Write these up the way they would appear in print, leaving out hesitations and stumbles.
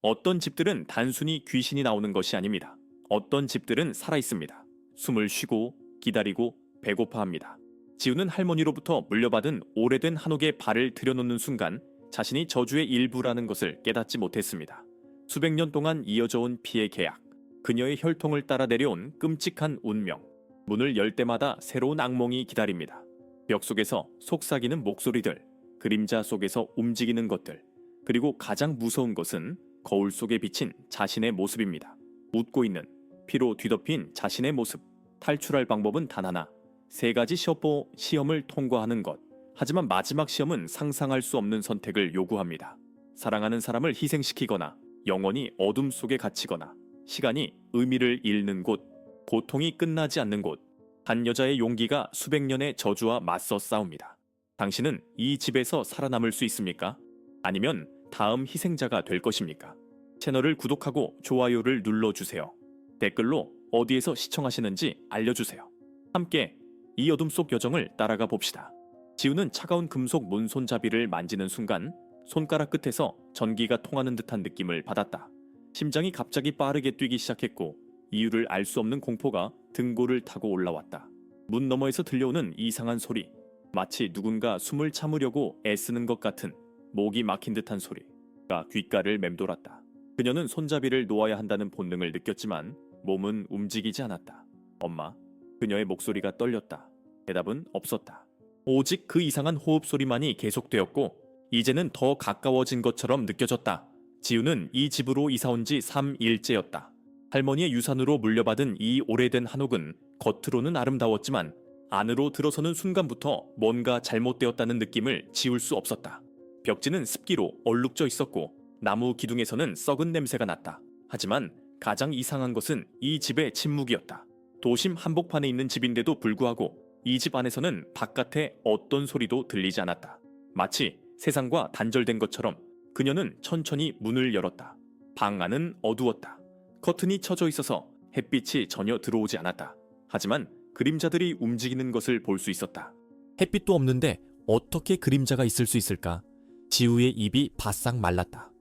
어떤 집들은 단순히 귀신이 나오는 것이 아닙니다. 어떤 집들은 살아있습니다. 숨을 쉬고 기다리고 배고파합니다. 지우는 할머니로부터 물려받은 오래된 한옥에 발을 들여놓는 순간 자신이 저주의 일부라는 것을 깨닫지 못했습니다. 수백 년 동안 이어져 온 피의 계약, 그녀의 혈통을 따라 내려온 끔찍한 운명. 문을 열 때마다 새로운 악몽이 기다립니다. 벽 속에서 속삭이는 목소리들, 그림자 속에서 움직이는 것들, 그리고 가장 무서운 것은 거울 속에 비친 자신의 모습입니다. 웃고 있는, 피로 뒤덮인 자신의 모습. 탈출할 방법은 단 하나. 세 가지 시험을 통과하는 것. 하지만 마지막 시험은 상상할 수 없는 선택을 요구합니다. 사랑하는 사람을 희생시키거나, 영원히 어둠 속에 갇히거나, 시간이 의미를 잃는 곳, 고통이 끝나지 않는 곳. 한 여자의 용기가 수백 년의 저주와 맞서 싸웁니다. 당신은 이 집에서 살아남을 수 있습니까? 아니면 다음 희생자가 될 것입니까? 채널을 구독하고 좋아요를 눌러주세요. 댓글로 어디에서 시청하시는지 알려주세요. 함께 이 어둠 속 여정을 따라가 봅시다. 지우는 차가운 금속 문손잡이를 만지는 순간 손가락 끝에서 전기가 통하는 듯한 느낌을 받았다. 심장이 갑자기 빠르게 뛰기 시작했고 이유를 알 수 없는 공포가 등골을 타고 올라왔다. 문 너머에서 들려오는 이상한 소리, 마치 누군가 숨을 참으려고 애쓰는 것 같은 목이 막힌 듯한 소리가 귓가를 맴돌았다. 그녀는 손잡이를 놓아야 한다는 본능을 느꼈지만 몸은 움직이지 않았다. 엄마. 그녀의 목소리가 떨렸다. 대답은 없었다. 오직 그 이상한 호흡 소리만이 계속되었고 이제는 더 가까워진 것처럼 느껴졌다. 지우는 이 집으로 이사 온 지 3일째였다. 할머니의 유산으로 물려받은 이 오래된 한옥은 겉으로는 아름다웠지만 안으로 들어서는 순간부터 뭔가 잘못되었다는 느낌을 지울 수 없었다. 벽지는 습기로 얼룩져 있었고 나무 기둥에서는 썩은 냄새가 났다. 하지만 가장 이상한 것은 이 집의 침묵이었다. 도심 한복판에 있는 집인데도 불구하고 이 집 안에서는 바깥에 어떤 소리도 들리지 않았다. 마치 세상과 단절된 것처럼 그녀는 천천히 문을 열었다. 방 안은 어두웠다. 커튼이 쳐져 있어서 햇빛이 전혀 들어오지 않았다. 하지만 그림자들이 움직이는 것을 볼 수 있었다. 햇빛도 없는데 어떻게 그림자가 있을 수 있을까? 지우의 입이 바싹 말랐다.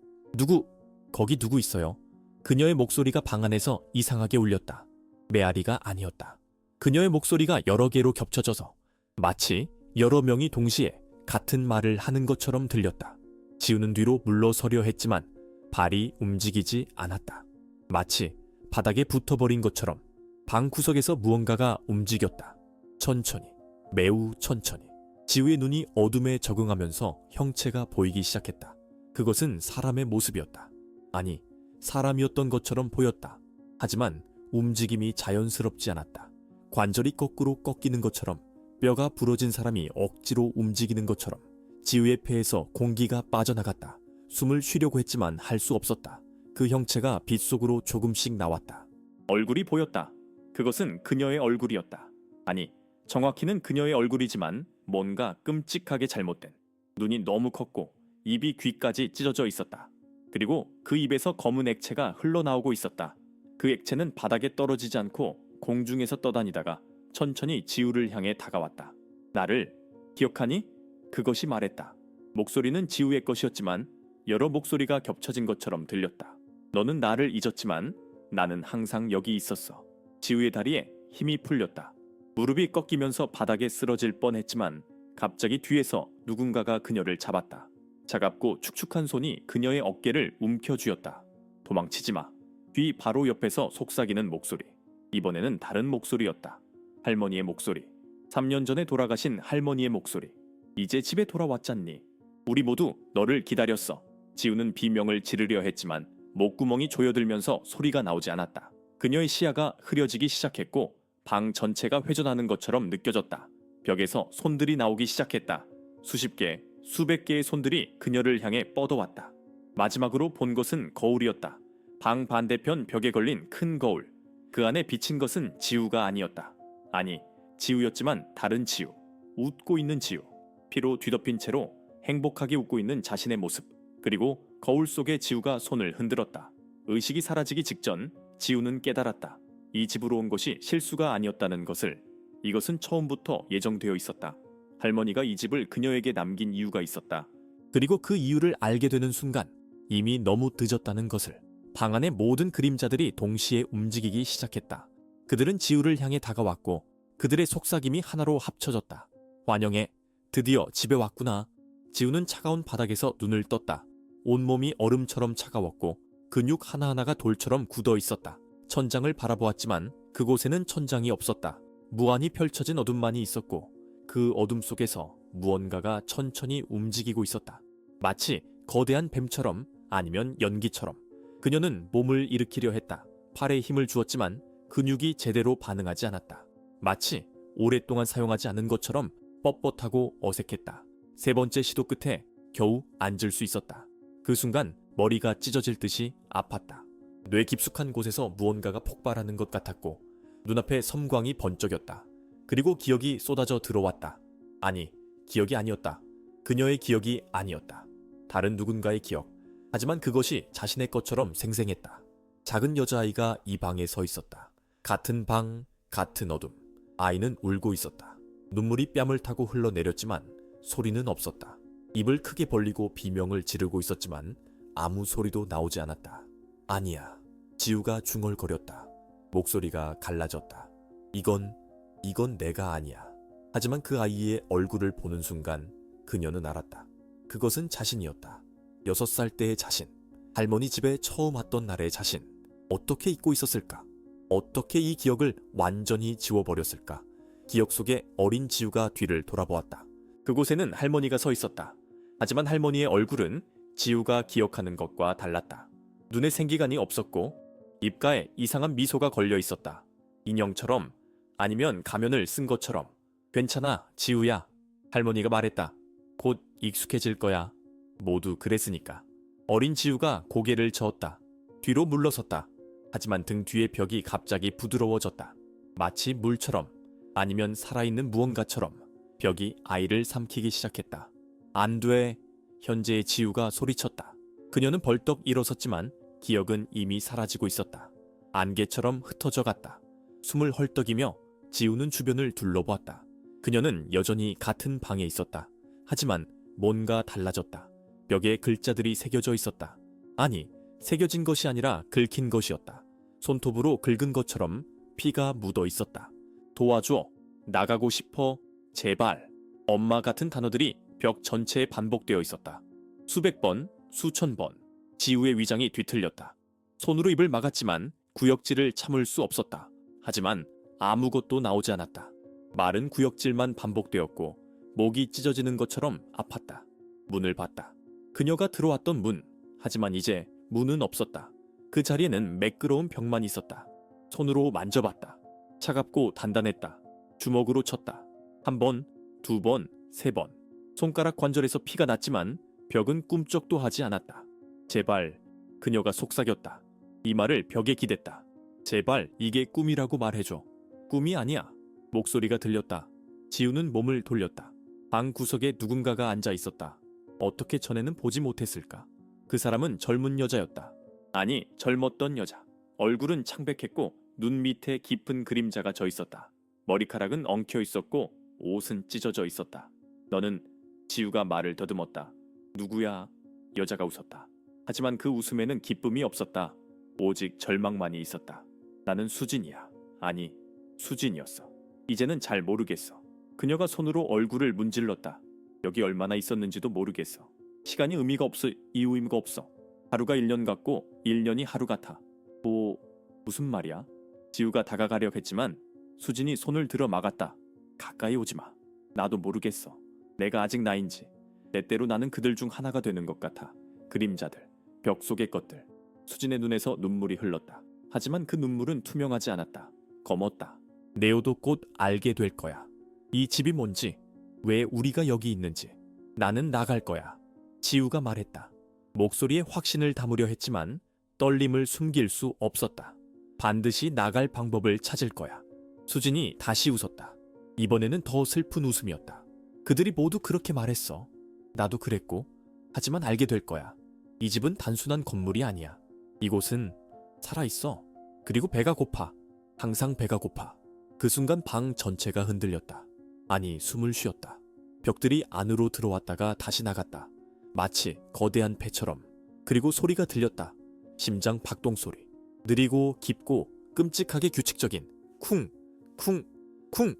거기 누구 있어요? 그녀의 목소리가 방 안에서 이상하게 울렸다. 메아리가 아니었다. 그녀의 목소리가 여러 개로 겹쳐져서 마치 여러 명이 동시에 같은 말을 하는 것처럼 들렸다. 지우는 뒤로 물러서려 했지만 발이 움직이지 않았다. 마치 바닥에 붙어버린 것처럼 방 구석에서 무언가가 움직였다. 천천히, 매우 천천히. 지우의 눈이 어둠에 적응하면서 형체가 보이기 시작했다. 그것은 사람의 모습이었다. 아니, 사람이었던 것처럼 보였다. 하지만 움직임이 자연스럽지 않았다. 관절이 거꾸로 꺾이는 것처럼, 뼈가 부러진 사람이 억지로 움직이는 것처럼 지우의 폐에서 공기가 빠져나갔다. 숨을 쉬려고 했지만 할 수 없었다. 그 형체가 빛 속으로 조금씩 나왔다. 얼굴이 보였다. 그것은 그녀의 얼굴이었다. 아니, 정확히는 그녀의 얼굴이지만 뭔가 끔찍하게 잘못된. 눈이 너무 컸고 입이 귀까지 찢어져 있었다. 그리고 그 입에서 검은 액체가 흘러나오고 있었다. 그 액체는 바닥에 떨어지지 않고 공중에서 떠다니다가 천천히 지우를 향해 다가왔다. 나를 기억하니? 그것이 말했다. 목소리는 지우의 것이었지만 여러 목소리가 겹쳐진 것처럼 들렸다. 너는 나를 잊었지만 나는 항상 여기 있었어. 지우의 다리에 힘이 풀렸다. 무릎이 꺾이면서 바닥에 쓰러질 뻔했지만 갑자기 뒤에서 누군가가 그녀를 잡았다. 차갑고 축축한 손이 그녀의 어깨를 움켜쥐었다. 도망치지 마. 뒤 바로 옆에서 속삭이는 목소리. 이번에는 다른 목소리였다. 할머니의 목소리. 3년 전에 돌아가신 할머니의 목소리. 이제 집에 돌아왔잖니. 우리 모두 너를 기다렸어. 지우는 비명을 지르려 했지만 목구멍이 조여들면서 소리가 나오지 않았다. 그녀의 시야가 흐려지기 시작했고 방 전체가 회전하는 것처럼 느껴졌다. 벽에서 손들이 나오기 시작했다. 수십 개, 수백 개의 손들이 그녀를 향해 뻗어왔다. 마지막으로 본 것은 거울이었다. 방 반대편 벽에 걸린 큰 거울. 그 안에 비친 것은 지우가 아니었다. 아니, 지우였지만 다른 지우. 웃고 있는 지우. 피로 뒤덮인 채로 행복하게 웃고 있는 자신의 모습. 그리고 거울 속의 지우가 손을 흔들었다. 의식이 사라지기 직전 지우는 깨달았다. 이 집으로 온 것이 실수가 아니었다는 것을. 이것은 처음부터 예정되어 있었다. 할머니가 이 집을 그녀에게 남긴 이유가 있었다. 그리고 그 이유를 알게 되는 순간 이미 너무 늦었다는 것을. 방 안의 모든 그림자들이 동시에 움직이기 시작했다. 그들은 지우를 향해 다가왔고 그들의 속삭임이 하나로 합쳐졌다. 환영해. 드디어 집에 왔구나. 지우는 차가운 바닥에서 눈을 떴다. 온몸이 얼음처럼 차가웠고 근육 하나하나가 돌처럼 굳어 있었다. 천장을 바라보았지만 그곳에는 천장이 없었다. 무한히 펼쳐진 어둠만이 있었고 그 어둠 속에서 무언가가 천천히 움직이고 있었다. 마치 거대한 뱀처럼 아니면 연기처럼. 그녀는 몸을 일으키려 했다. 팔에 힘을 주었지만 근육이 제대로 반응하지 않았다. 마치 오랫동안 사용하지 않은 것처럼 뻣뻣하고 어색했다. 세 번째 시도 끝에 겨우 앉을 수 있었다. 그 순간 머리가 찢어질 듯이 아팠다. 뇌 깊숙한 곳에서 무언가가 폭발하는 것 같았고 눈앞에 섬광이 번쩍였다. 그리고 기억이 쏟아져 들어왔다. 아니, 기억이 아니었다. 그녀의 기억이 아니었다. 다른 누군가의 기억. 하지만 그것이 자신의 것처럼 생생했다. 작은 여자아이가 이 방에 서 있었다. 같은 방, 같은 어둠. 아이는 울고 있었다. 눈물이 뺨을 타고 흘러내렸지만 소리는 없었다. 입을 크게 벌리고 비명을 지르고 있었지만 아무 소리도 나오지 않았다. 아니야. 지우가 중얼거렸다. 목소리가 갈라졌다. 이건 내가 아니야. 하지만 그 아이의 얼굴을 보는 순간 그녀는 알았다. 그것은 자신이었다. 6살 때의 자신. 할머니 집에 처음 왔던 날의 자신. 어떻게 잊고 있었을까? 어떻게 이 기억을 완전히 지워버렸을까? 기억 속에 어린 지우가 뒤를 돌아보았다. 그곳에는 할머니가 서 있었다. 하지만 할머니의 얼굴은 지우가 기억하는 것과 달랐다. 눈에 생기간이 없었고 입가에 이상한 미소가 걸려 있었다. 인형처럼 아니면 가면을 쓴 것처럼. 괜찮아, 지우야. 할머니가 말했다. 곧 익숙해질 거야. 모두 그랬으니까. 어린 지우가 고개를 저었다. 뒤로 물러섰다. 하지만 등 뒤의 벽이 갑자기 부드러워졌다. 마치 물처럼 아니면 살아있는 무언가처럼 벽이 아이를 삼키기 시작했다. 안 돼. 현재의 지우가 소리쳤다. 그녀는 벌떡 일어섰지만 기억은 이미 사라지고 있었다. 안개처럼 흩어져 갔다. 숨을 헐떡이며 지우는 주변을 둘러보았다. 그녀는 여전히 같은 방에 있었다. 하지만 뭔가 달라졌다. 벽에 글자들이 새겨져 있었다. 아니, 새겨진 것이 아니라 긁힌 것이었다. 손톱으로 긁은 것처럼 피가 묻어 있었다. 도와줘. 나가고 싶어. 제발. 엄마 같은 단어들이 벽 전체에 반복되어 있었다. 수백 번, 수천 번. 지우의 위장이 뒤틀렸다. 손으로 입을 막았지만 구역질을 참을 수 없었다. 하지만 아무것도 나오지 않았다. 마른 구역질만 반복되었고 목이 찢어지는 것처럼 아팠다. 문을 봤다. 그녀가 들어왔던 문. 하지만 이제 문은 없었다. 그 자리에는 매끄러운 벽만 있었다. 손으로 만져봤다. 차갑고 단단했다. 주먹으로 쳤다. 한 번, 두 번, 세 번. 손가락 관절에서 피가 났지만 벽은 꿈쩍도 하지 않았다. 제발. 그녀가 속삭였다. 이 말을 벽에 기댔다. 제발 이게 꿈이라고 말해줘. 꿈이 아니야. 목소리가 들렸다. 지우는 몸을 돌렸다. 방 구석에 누군가가 앉아 있었다. 어떻게 전에는 보지 못했을까? 그 사람은 젊은 여자였다. 아니, 젊었던 여자. 얼굴은 창백했고 눈 밑에 깊은 그림자가 져 있었다. 머리카락은 엉켜 있었고 옷은 찢어져 있었다. 너는? 지우가 말을 더듬었다. 누구야? 여자가 웃었다. 하지만 그 웃음에는 기쁨이 없었다. 오직 절망만이 있었다. 나는 수진이야. 아니, 수진이었어. 이제는 잘 모르겠어. 그녀가 손으로 얼굴을 문질렀다. 여기 얼마나 있었는지도 모르겠어. 시간이 의미가 없어. 이유 의미가 없어. 하루가 1년 같고 1년이 하루 같아. 무슨 말이야? 지우가 다가가려 했지만 수진이 손을 들어 막았다. 가까이 오지 마. 나도 모르겠어. 내가 아직 나인지. 때때로 나는 그들 중 하나가 되는 것 같아. 그림자들, 벽 속의 것들. 수진의 눈에서 눈물이 흘렀다. 하지만 그 눈물은 투명하지 않았다. 검었다. 네오도 곧 알게 될 거야. 이 집이 뭔지, 왜 우리가 여기 있는지. 나는 나갈 거야. 지우가 말했다. 목소리에 확신을 담으려 했지만 떨림을 숨길 수 없었다. 반드시 나갈 방법을 찾을 거야. 수진이 다시 웃었다. 이번에는 더 슬픈 웃음이었다. 그들이 모두 그렇게 말했어. 나도 그랬고. 하지만 알게 될 거야. 이 집은 단순한 건물이 아니야. 이곳은 살아있어. 그리고 배가 고파. 항상 배가 고파. 그 순간 방 전체가 흔들렸다. 아니, 숨을 쉬었다. 벽들이 안으로 들어왔다가 다시 나갔다. 마치 거대한 배처럼. 그리고 소리가 들렸다. 심장 박동 소리. 느리고 깊고 끔찍하게 규칙적인 쿵, 쿵, 쿵.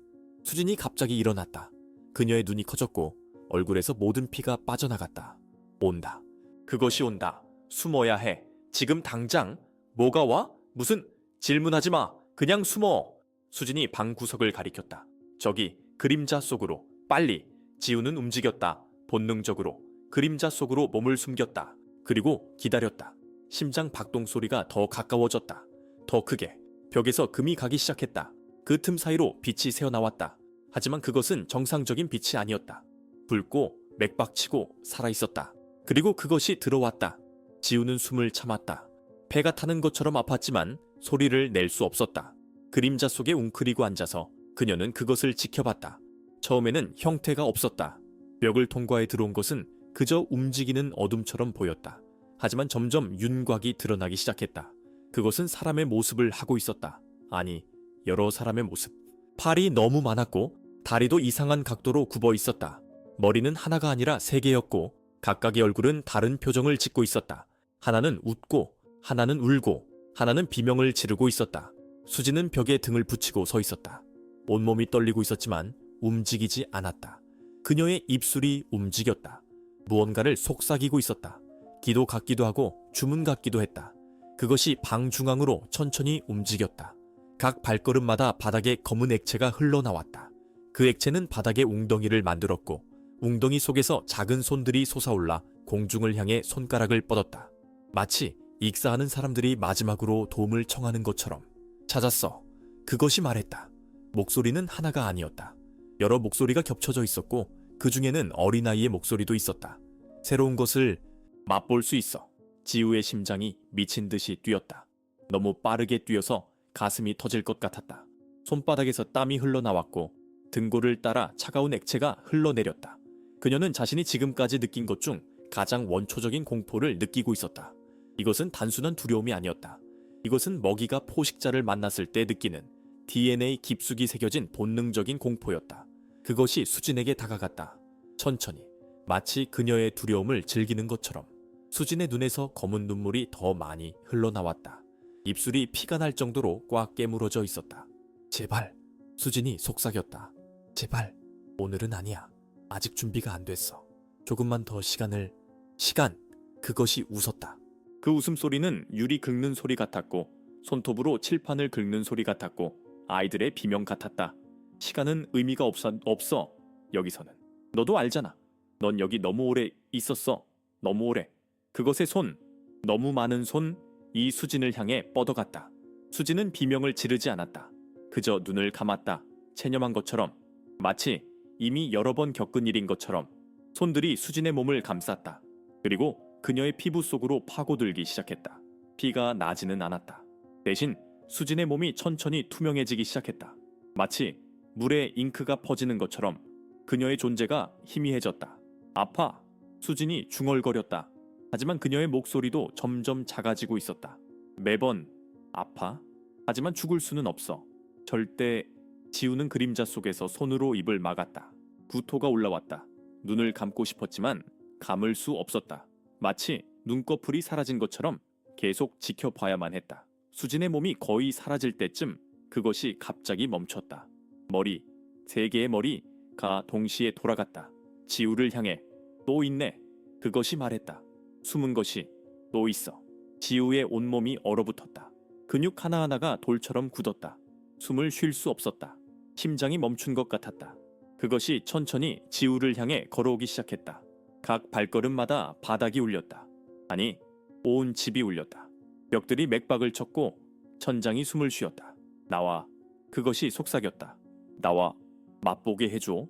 수진이 갑자기 일어났다. 그녀의 눈이 커졌고 얼굴에서 모든 피가 빠져나갔다. 온다. 그것이 온다. 숨어야 해. 지금 당장. 뭐가 와? 무슨? 질문하지 마. 그냥 숨어. 수진이 방 구석을 가리켰다. 저기 그림자 속으로. 빨리. 지우는 움직였다. 본능적으로. 그림자 속으로 몸을 숨겼다. 그리고 기다렸다. 심장 박동 소리가 더 가까워졌다. 더 크게. 벽에서 금이 가기 시작했다. 그 틈 사이로 빛이 새어나왔다. 하지만 그것은 정상적인 빛이 아니었다. 붉고 맥박치고 살아있었다. 그리고 그것이 들어왔다. 지우는 숨을 참았다. 배가 타는 것처럼 아팠지만 소리를 낼 수 없었다. 그림자 속에 웅크리고 앉아서 그녀는 그것을 지켜봤다. 처음에는 형태가 없었다. 벽을 통과해 들어온 것은 그저 움직이는 어둠처럼 보였다. 하지만 점점 윤곽이 드러나기 시작했다. 그것은 사람의 모습을 하고 있었다. 아니, 여러 사람의 모습. 팔이 너무 많았고 다리도 이상한 각도로 굽어 있었다. 머리는 하나가 아니라 세 개였고 각각의 얼굴은 다른 표정을 짓고 있었다. 하나는 웃고 하나는 울고 하나는 비명을 지르고 있었다. 수지는 벽에 등을 붙이고 서 있었다. 온몸이 떨리고 있었지만 움직이지 않았다. 그녀의 입술이 움직였다. 무언가를 속삭이고 있었다. 기도 같기도 하고 주문 같기도 했다. 그것이 방 중앙으로 천천히 움직였다. 각 발걸음마다 바닥에 검은 액체가 흘러나왔다. 그 액체는 바닥에 웅덩이를 만들었고 웅덩이 속에서 작은 손들이 솟아올라 공중을 향해 손가락을 뻗었다. 마치 익사하는 사람들이 마지막으로 도움을 청하는 것처럼. 찾았어. 그것이 말했다. 목소리는 하나가 아니었다. 여러 목소리가 겹쳐져 있었고 그 중에는 어린아이의 목소리도 있었다. 새로운 것을 맛볼 수 있어. 지우의 심장이 미친 듯이 뛰었다. 너무 빠르게 뛰어서 가슴이 터질 것 같았다. 손바닥에서 땀이 흘러나왔고 등골을 따라 차가운 액체가 흘러내렸다. 그녀는 자신이 지금까지 느낀 것 중 가장 원초적인 공포를 느끼고 있었다. 이것은 단순한 두려움이 아니었다. 이것은 먹이가 포식자를 만났을 때 느끼는 DNA 깊숙이 새겨진 본능적인 공포였다. 그것이 수진에게 다가갔다. 천천히, 마치 그녀의 두려움을 즐기는 것처럼. 수진의 눈에서 검은 눈물이 더 많이 흘러나왔다. 입술이 피가 날 정도로 꽉 깨물어져 있었다. 제발, 수진이 속삭였다. 제발, 오늘은 아니야. 아직 준비가 안 됐어. 조금만 더 시간, 그것이 웃었다. 그 웃음소리는 유리 긁는 소리 같았고 손톱으로 칠판을 긁는 소리 같았고 아이들의 비명 같았다. 시간은 의미가 없어. 여기서는. 너도 알잖아. 넌 여기 너무 오래 있었어. 너무 오래. 그것의 손, 너무 많은 손, 이 수진을 향해 뻗어갔다. 수진은 비명을 지르지 않았다. 그저 눈을 감았다. 체념한 것처럼. 마치 이미 여러 번 겪은 일인 것처럼. 손들이 수진의 몸을 감쌌다. 그리고 그녀의 피부 속으로 파고들기 시작했다. 피가 나지는 않았다. 대신 수진의 몸이 천천히 투명해지기 시작했다. 마치 물에 잉크가 퍼지는 것처럼 그녀의 존재가 희미해졌다. 아파. 수진이 중얼거렸다. 하지만 그녀의 목소리도 점점 작아지고 있었다. 매번 아파? 하지만 죽을 수는 없어. 절대. 지우는 그림자 속에서 손으로 입을 막았다. 구토가 올라왔다. 눈을 감고 싶었지만 감을 수 없었다. 마치 눈꺼풀이 사라진 것처럼 계속 지켜봐야만 했다. 수진의 몸이 거의 사라질 때쯤 그것이 갑자기 멈췄다. 머리, 세 개의 머리가 동시에 돌아갔다. 지우를 향해. 또 있네. 그것이 말했다. 숨은 것이 또 있어. 지우의 온몸이 얼어붙었다. 근육 하나하나가 돌처럼 굳었다. 숨을 쉴 수 없었다. 심장이 멈춘 것 같았다. 그것이 천천히 지우를 향해 걸어오기 시작했다. 각 발걸음마다 바닥이 울렸다. 아니, 온 집이 울렸다. 벽들이 맥박을 쳤고 천장이 숨을 쉬었다. 나와. 그것이 속삭였다. 나와. 맛보게 해줘.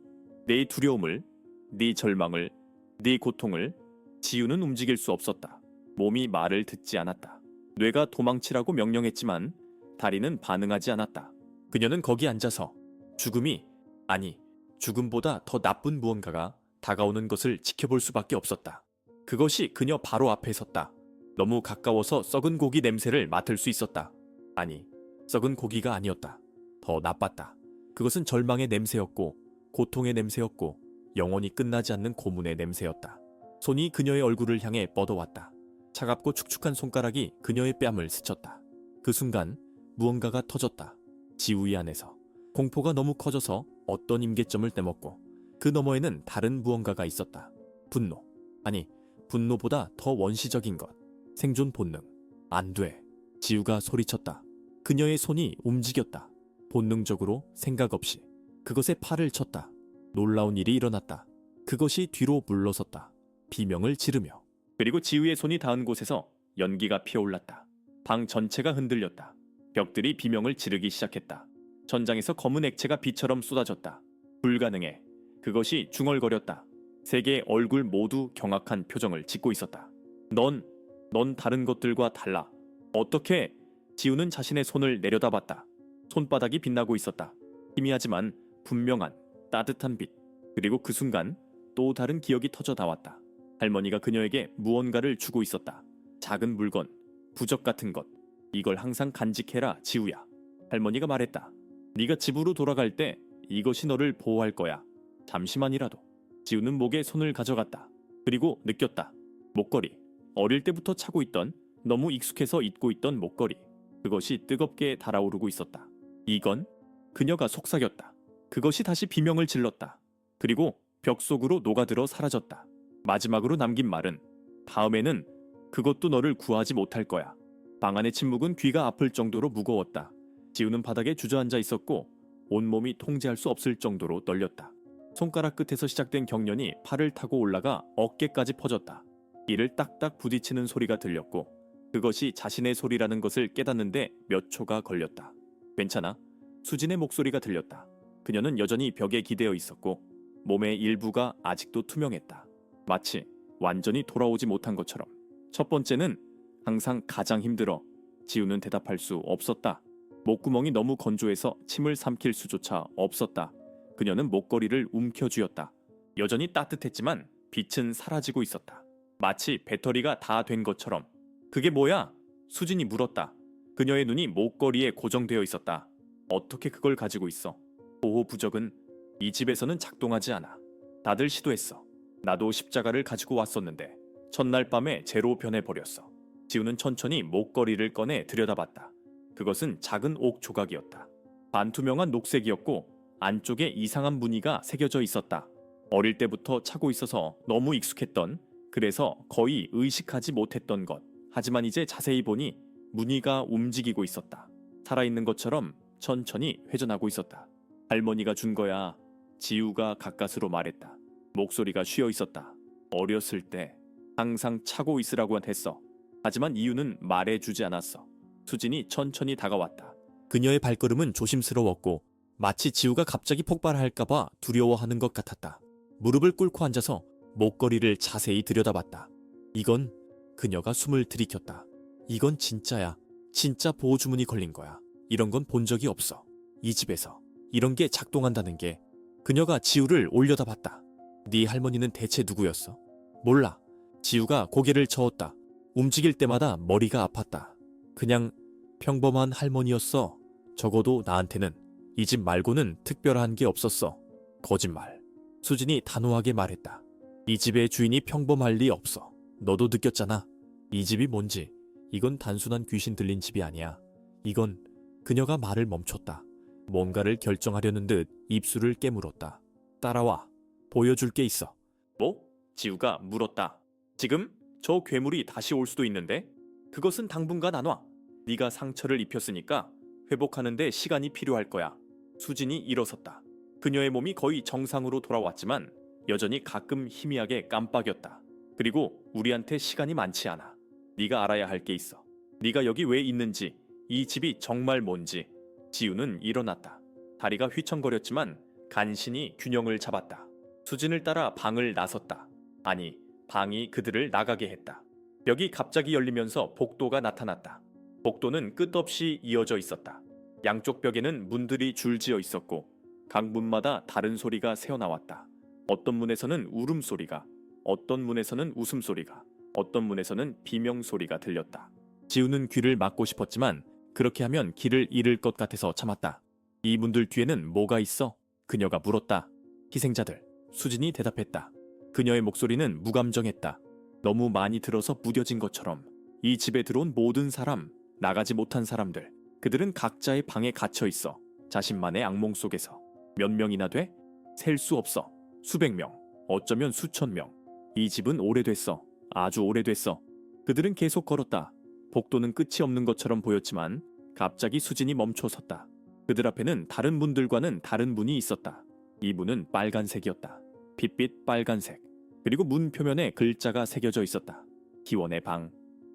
내 두려움을, 네 절망을, 네 고통을. 지우는 움직일 수 없었다. 몸이 말을 듣지 않았다. 뇌가 도망치라고 명령했지만 다리는 반응하지 않았다. 그녀는 거기 앉아서 죽음보다 더 나쁜 무언가가 다가오는 것을 지켜볼 수밖에 없었다. 그것이 그녀 바로 앞에 섰다. 너무 가까워서 썩은 고기 냄새를 맡을 수 있었다. 아니, 썩은 고기가 아니었다. 더 나빴다. 그것은 절망의 냄새였고 고통의 냄새였고 영원히 끝나지 않는 고문의 냄새였다. 손이 그녀의 얼굴을 향해 뻗어왔다. 차갑고 축축한 손가락이 그녀의 뺨을 스쳤다. 그 순간 무언가가 터졌다. 지우의 안에서 공포가 너무 커져서 어떤 임계점을 떼먹고 그 너머에는 다른 무언가가 있었다. 분노. 아니, 분노보다 더 원시적인 것. 생존 본능. 안 돼. 지우가 소리쳤다. 그녀의 손이 움직였다. 본능적으로 생각 없이 그것에 팔을 쳤다. 놀라운 일이 일어났다. 그것이 뒤로 물러섰다. 비명을 지르며. 그리고 지우의 손이 닿은 곳에서 연기가 피어올랐다. 방 전체가 흔들렸다. 벽들이 비명을 지르기 시작했다. 천장에서 검은 액체가 비처럼 쏟아졌다. 불가능해. 그것이 중얼거렸다. 세 개의 얼굴 모두 경악한 표정을 짓고 있었다. 넌 다른 것들과 달라. 어떻게? 지우는 자신의 손을 내려다봤다. 손바닥이 빛나고 있었다. 희미하지만 분명한 따뜻한 빛. 그리고 그 순간 또 다른 기억이 터져 나왔다. 할머니가 그녀에게 무언가를 주고 있었다. 작은 물건, 부적 같은 것. 이걸 항상 간직해라, 지우야. 할머니가 말했다. 네가 집으로 돌아갈 때 이것이 너를 보호할 거야. 잠시만이라도. 지우는 목에 손을 가져갔다. 그리고 느꼈다. 목걸이. 어릴 때부터 차고 있던, 너무 익숙해서 잊고 있던 목걸이. 그것이 뜨겁게 달아오르고 있었다. 이건? 그녀가 속삭였다. 그것이 다시 비명을 질렀다. 그리고 벽 속으로 녹아들어 사라졌다. 마지막으로 남긴 말은 다음에는 그것도 너를 구하지 못할 거야. 방 안의 침묵은 귀가 아플 정도로 무거웠다. 지우는 바닥에 주저앉아 있었고 온몸이 통제할 수 없을 정도로 떨렸다. 손가락 끝에서 시작된 경련이 팔을 타고 올라가 어깨까지 퍼졌다. 이를 딱딱 부딪히는 소리가 들렸고 그것이 자신의 소리라는 것을 깨닫는데 몇 초가 걸렸다. 괜찮아? 수진의 목소리가 들렸다. 그녀는 여전히 벽에 기대어 있었고 몸의 일부가 아직도 투명했다. 마치 완전히 돌아오지 못한 것처럼. 첫 번째는 항상 가장 힘들어. 지우는 대답할 수 없었다. 목구멍이 너무 건조해서 침을 삼킬 수조차 없었다. 그녀는 목걸이를 움켜쥐었다. 여전히 따뜻했지만 빛은 사라지고 있었다. 마치 배터리가 다 된 것처럼. 그게 뭐야? 수진이 물었다. 그녀의 눈이 목걸이에 고정되어 있었다. 어떻게 그걸 가지고 있어? 보호 부적은 이 집에서는 작동하지 않아. 다들 시도했어. 나도 십자가를 가지고 왔었는데 첫날 밤에 재로 변해버렸어. 지우는 천천히 목걸이를 꺼내 들여다봤다. 그것은 작은 옥 조각이었다. 반투명한 녹색이었고 안쪽에 이상한 무늬가 새겨져 있었다. 어릴 때부터 차고 있어서 너무 익숙했던, 그래서 거의 의식하지 못했던 것. 하지만 이제 자세히 보니 무늬가 움직이고 있었다. 살아있는 것처럼 천천히 회전하고 있었다. 할머니가 준 거야. 지우가 가까스로 말했다. 목소리가 쉬어 있었다. 어렸을 때 항상 차고 있으라고 했어. 하지만 이유는 말해주지 않았어. 수진이 천천히 다가왔다. 그녀의 발걸음은 조심스러웠고 마치 지우가 갑자기 폭발할까봐 두려워하는 것 같았다. 무릎을 꿇고 앉아서 목걸이를 자세히 들여다봤다. 이건 그녀가 숨을 들이켰다. 이건 진짜야. 진짜 보호 주문이 걸린 거야. 이런 건 본 적이 없어. 이 집에서 이런 게 작동한다는 게. 그녀가 지우를 올려다봤다. 네 할머니는 대체 누구였어? 몰라. 지우가 고개를 저었다. 움직일 때마다 머리가 아팠다. 그냥 평범한 할머니였어. 적어도 나한테는 이 집 말고는 특별한 게 없었어. 거짓말. 수진이 단호하게 말했다. 이 집의 주인이 평범할 리 없어. 너도 느꼈잖아. 이 집이 뭔지. 이건 단순한 귀신 들린 집이 아니야. 이건. 그녀가 말을 멈췄다. 뭔가를 결정하려는 듯 입술을 깨물었다. 따라와. 보여줄 게 있어. 뭐? 지우가 물었다. 지금? 저 괴물이 다시 올 수도 있는데? 그것은 당분간 안 와. 네가 상처를 입혔으니까 회복하는데 시간이 필요할 거야. 수진이 일어섰다. 그녀의 몸이 거의 정상으로 돌아왔지만 여전히 가끔 희미하게 깜빡였다. 그리고 우리한테 시간이 많지 않아. 네가 알아야 할 게 있어. 네가 여기 왜 있는지, 이 집이 정말 뭔지. 지우는 일어났다. 다리가 휘청거렸지만 간신히 균형을 잡았다. 수진을 따라 방을 나섰다. 아니, 방이 그들을 나가게 했다. 벽이 갑자기 열리면서 복도가 나타났다. 복도는 끝없이 이어져 있었다. 양쪽 벽에는 문들이 줄지어 있었고 각 문마다 다른 소리가 새어나왔다. 어떤 문에서는 울음소리가, 어떤 문에서는 웃음소리가, 어떤 문에서는 비명소리가 들렸다. 지우는 귀를 막고 싶었지만 그렇게 하면 길을 잃을 것 같아서 참았다. 이 문들 뒤에는 뭐가 있어? 그녀가 물었다. 희생자들. 수진이 대답했다. 그녀의 목소리는 무감정했다. 너무 많이 들어서 무뎌진 것처럼 이 집에 들어온 모든 사람, 나가지 못한 사람들, 그들은 각자의 방에 갇혀 있어 자신만의 악몽 속에서 몇 명이나 돼? 셀 수 없어. 수백 명, 어쩌면 수천 명. 이 집은 오래됐어. 아주 오래됐어. 그들은 계속 걸었다. 복도는 끝이 없는 것처럼 보였지만 갑자기 수진이 멈춰 섰다. 그들 앞에는 다른 문들과는 다른 문이 있었다. 이 문은 빨간색이었다. 빛빛 빨간색. 그리고 문 표면에 글자가 새겨져 있었다. 기원의 방.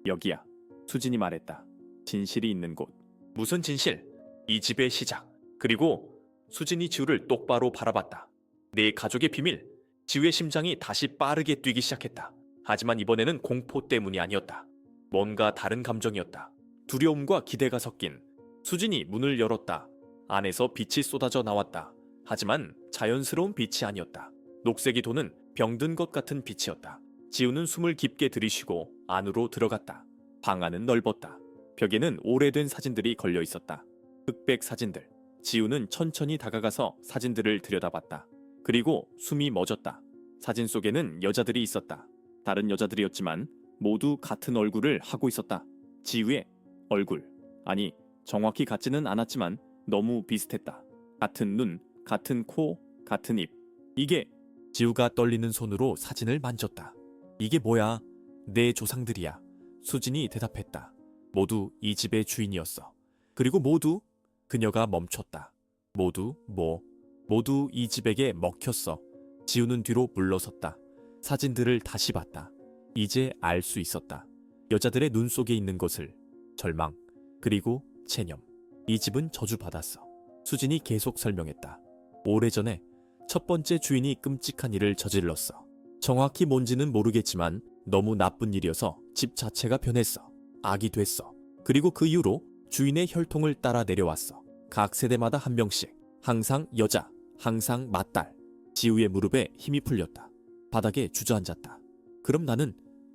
여기야. 수진이 말했다. 진실이 있는 곳. 무슨 진실? 이 집의 시작. 그리고 수진이 지우를 똑바로 바라봤다. 내 가족의 비밀. 지우의 심장이 다시 빠르게 뛰기 시작했다. 하지만 이번에는 공포 때문이 아니었다. 뭔가 다른 감정이었다. 두려움과 기대가 섞인. 수진이 문을 열었다. 안에서 빛이 쏟아져 나왔다. 하지만 자연스러운 빛이 아니었다. 녹색이 도는 병든 것 같은 빛이었다. 지우는 숨을 깊게 들이쉬고 안으로 들어갔다. 방 안은 넓었다. 벽에는 오래된 사진들이 걸려 있었다. 흑백 사진들. 지우는 천천히 다가가서 사진들을 들여다봤다. 그리고 숨이 멎었다. 사진 속에는 여자들이 있었다. 다른 여자들이었지만 모두 같은 얼굴을 하고 있었다. 지우의 얼굴. 아니, 정확히 같지는 않았지만 너무 비슷했다. 같은 눈, 같은 코, 같은 입. 이게 지우가 떨리는 손으로 사진을 만졌다. 이게 뭐야? 내 조상들이야. 수진이 대답했다. 모두 이 집의 주인이었어. 그리고 모두 그녀가 멈췄다. 모두 모두 이 집에게 먹혔어. 지우는 뒤로 물러섰다. 사진들을 다시 봤다. 이제 알 수 있었다. 여자들의 눈 속에 있는 것을. 절망, 그리고 체념. 이 집은 저주받았어. 수진이 계속 설명했다. 오래전에 첫 번째 주인이 끔찍한 일을 저질렀어. 정확히 뭔지는 모르겠지만 너무 나쁜 일이어서 집 자체가 변했어. 악이 됐어. 그리고 그 이후로 주인의 혈통을 따라 내려왔어. 각 세대마다 한 명씩. 항상 여자, 항상 맏딸. 지우의 무릎에 힘이 풀렸다. 바닥에 주저앉았다. 그럼 나는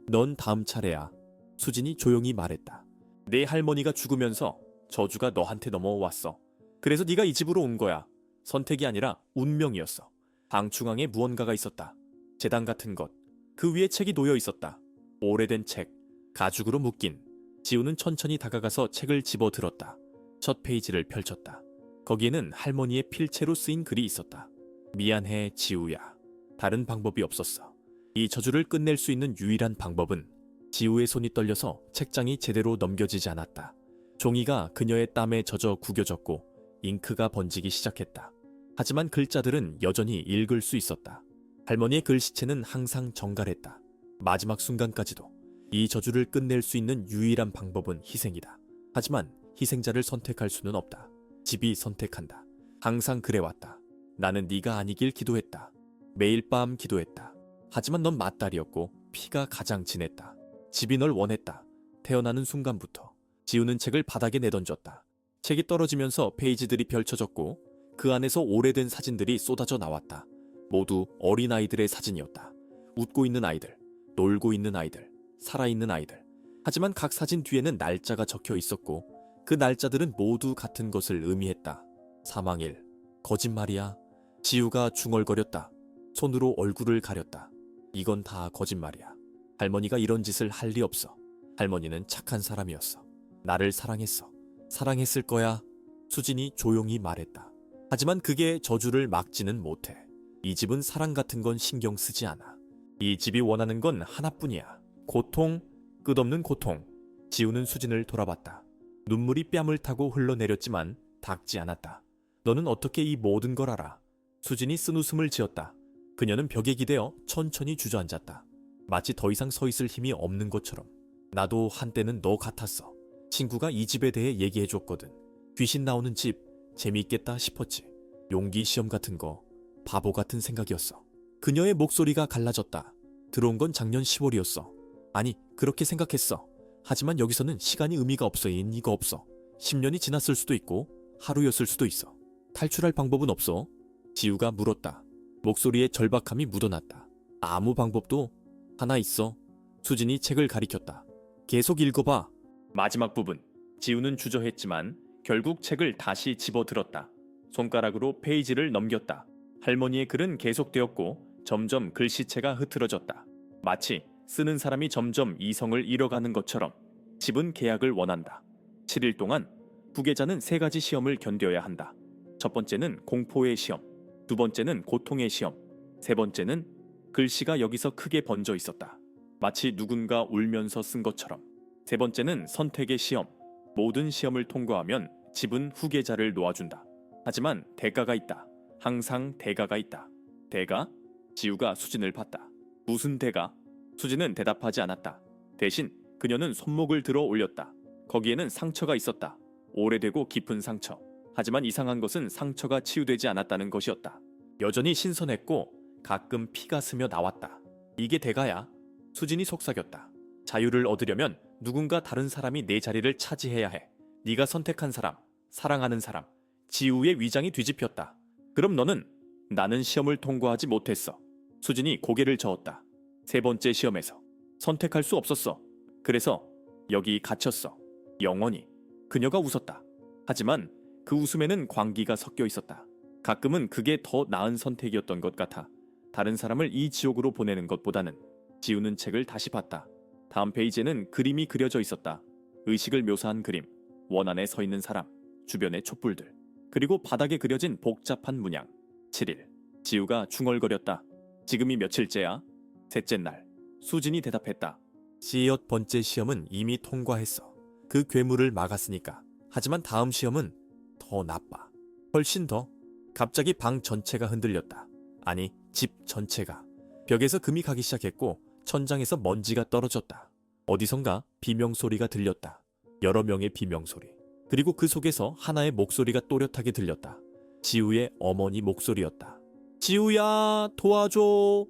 넌 다음 차례야. 수진이 조용히 말했다. 내 할머니가 죽으면서 저주가 너한테 넘어왔어. 그래서 네가 이 집으로 온 거야. 선택이 아니라 운명이었어. 방 중앙에 무언가가 있었다. 재단 같은 것. 그 위에 책이 놓여 있었다. 오래된 책. 가죽으로 묶인. 지우는 천천히 다가가서 책을 집어 들었다. 첫 페이지를 펼쳤다. 거기에는 할머니의 필체로 쓰인 글이 있었다. 미안해, 지우야. 다른 방법이 없었어. 이 저주를 끝낼 수 있는 유일한 방법은. 지우의 손이 떨려서 책장이 제대로 넘겨지지 않았다. 종이가 그녀의 땀에 젖어 구겨졌고 잉크가 번지기 시작했다. 하지만 글자들은 여전히 읽을 수 있었다. 할머니의 글씨체는 항상 정갈했다. 마지막 순간까지도. 이 저주를 끝낼 수 있는 유일한 방법은 희생이다. 하지만 희생자를 선택할 수는 없다. 집이 선택한다. 항상 그래왔다. 나는 네가 아니길 기도했다. 매일 밤 기도했다. 하지만 넌 맏딸이었고 피가 가장 진했다. 집이 널 원했다. 태어나는 순간부터. 지우는 책을 바닥에 내던졌다. 책이 떨어지면서 페이지들이 펼쳐졌고 그 안에서 오래된 사진들이 쏟아져 나왔다. 모두 어린아이들의 사진이었다. 웃고 있는 아이들, 놀고 있는 아이들, 살아있는 아이들. 하지만 각 사진 뒤에는 날짜가 적혀 있었고 그 날짜들은 모두 같은 것을 의미했다. 사망일. 거짓말이야. 지우가 중얼거렸다. 손으로 얼굴을 가렸다. 이건 다 거짓말이야. 할머니가 이런 짓을 할 리 없어. 할머니는 착한 사람이었어. 나를 사랑했어. 사랑했을 거야. 수진이 조용히 말했다. 하지만 그게 저주를 막지는 못해. 이 집은 사랑 같은 건 신경 쓰지 않아. 이 집이 원하는 건 하나뿐이야. 고통, 끝없는 고통. 지우는 수진을 돌아봤다. 눈물이 뺨을 타고 흘러내렸지만 닿지 않았다. 너는 어떻게 이 모든 걸 알아? 수진이 쓴웃음을 지었다. 그녀는 벽에 기대어 천천히 주저앉았다. 마치 더 이상 서 있을 힘이 없는 것처럼. 나도 한때는 너 같았어. 친구가 이 집에 대해 얘기해줬거든. 귀신 나오는 집 재미있겠다 싶었지. 용기 시험 같은 거 바보 같은 생각이었어. 그녀의 목소리가 갈라졌다. 들어온 건 작년 10월이었어. 아니, 그렇게 생각했어. 하지만 여기서는 시간이 의미가 없어. 의미가 없어. 10년이 지났을 수도 있고 하루였을 수도 있어. 탈출할 방법은 없어? 지우가 물었다. 목소리에 절박함이 묻어났다. 아무 방법도 하나 있어. 수진이 책을 가리켰다. 계속 읽어봐. 마지막 부분. 지우는 주저했지만 결국 책을 다시 집어들었다. 손가락으로 페이지를 넘겼다. 할머니의 글은 계속되었고 점점 글씨체가 흐트러졌다. 마치 쓰는 사람이 점점 이성을 잃어가는 것처럼 집은 계약을 원한다. 7일 동안 후계자는 3가지 시험을 견뎌야 한다. 첫 번째는 공포의 시험, 두 번째는 고통의 시험, 세 번째는 글씨가 여기서 크게 번져 있었다. 마치 누군가 울면서 쓴 것처럼. 세 번째는 선택의 시험. 모든 시험을 통과하면 집은 후계자를 놓아준다. 하지만 대가가 있다. 항상 대가가 있다. 대가? 지우가 수진을 봤다. 무슨 대가? 수진은 대답하지 않았다. 대신 그녀는 손목을 들어 올렸다. 거기에는 상처가 있었다. 오래되고 깊은 상처. 하지만 이상한 것은 상처가 치유되지 않았다는 것이었다. 여전히 신선했고 가끔 피가 스며 나왔다. 이게 대가야? 수진이 속삭였다. 자유를 얻으려면 누군가 다른 사람이 내 자리를 차지해야 해. 네가 선택한 사람, 사랑하는 사람. 지우의 위장이 뒤집혔다. 그럼 너는? 나는 시험을 통과하지 못했어. 수진이 고개를 저었다. 3번째 시험에서 선택할 수 없었어. 그래서 여기 갇혔어. 영원히. 그녀가 웃었다. 하지만 그 웃음에는 광기가 섞여 있었다. 가끔은 그게 더 나은 선택이었던 것 같아. 다른 사람을 이 지옥으로 보내는 것보다는. 지우는 책을 다시 봤다. 다음 페이지에는 그림이 그려져 있었다. 의식을 묘사한 그림, 원안에 서 있는 사람, 주변의 촛불들, 그리고 바닥에 그려진 복잡한 문양. 7일. 지우가 중얼거렸다. 지금이 며칠째야? 셋째 날. 수진이 대답했다. 8번째 시험은 이미 통과했어. 그 괴물을 막았으니까. 하지만 다음 시험은 더 나빠. 훨씬 더. 갑자기 방 전체가 흔들렸다. 아니, 집 전체가. 벽에서 금이 가기 시작했고 천장에서 먼지가 떨어졌다. 어디선가 비명소리가 들렸다. 여러 명의 비명소리. 그리고 그 속에서 하나의 목소리가 또렷하게 들렸다. 지우의 어머니 목소리였다. 지우야, 도와줘.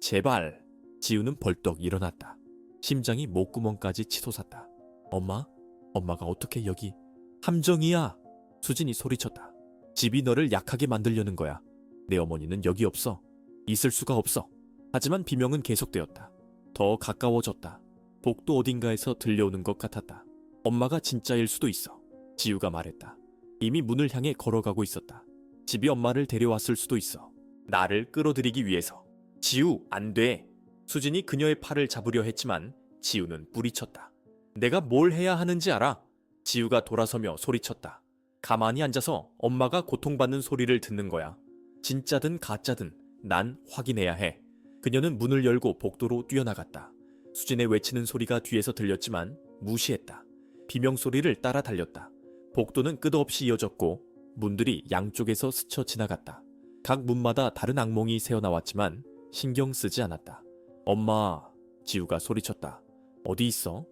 제발. 지우는 벌떡 일어났다. 심장이 목구멍까지 치솟았다. 엄마? 엄마가 어떻게 여기? 함정이야. 수진이 소리쳤다. 집이 너를 약하게 만들려는 거야. 내 어머니는 여기 없어. 있을 수가 없어. 하지만 비명은 계속되었다. 더 가까워졌다. 복도 어딘가에서 들려오는 것 같았다. 엄마가 진짜일 수도 있어. 지우가 말했다. 이미 문을 향해 걸어가고 있었다. 집이 엄마를 데려왔을 수도 있어. 나를 끌어들이기 위해서. 지우, 안 돼. 수진이 그녀의 팔을 잡으려 했지만 지우는 뿌리쳤다. 내가 뭘 해야 하는지 알아? 지우가 돌아서며 소리쳤다. 가만히 앉아서 엄마가 고통받는 소리를 듣는 거야. 진짜든 가짜든 난 확인해야 해. 그녀는 문을 열고 복도로 뛰어나갔다. 수진의 외치는 소리가 뒤에서 들렸지만 무시했다. 비명소리를 따라 달렸다. 복도는 끝없이 이어졌고 문들이 양쪽에서 스쳐 지나갔다. 각 문마다 다른 악몽이 새어나왔지만 신경 쓰지 않았다. 엄마, 지우가 소리쳤다. 어디 있어?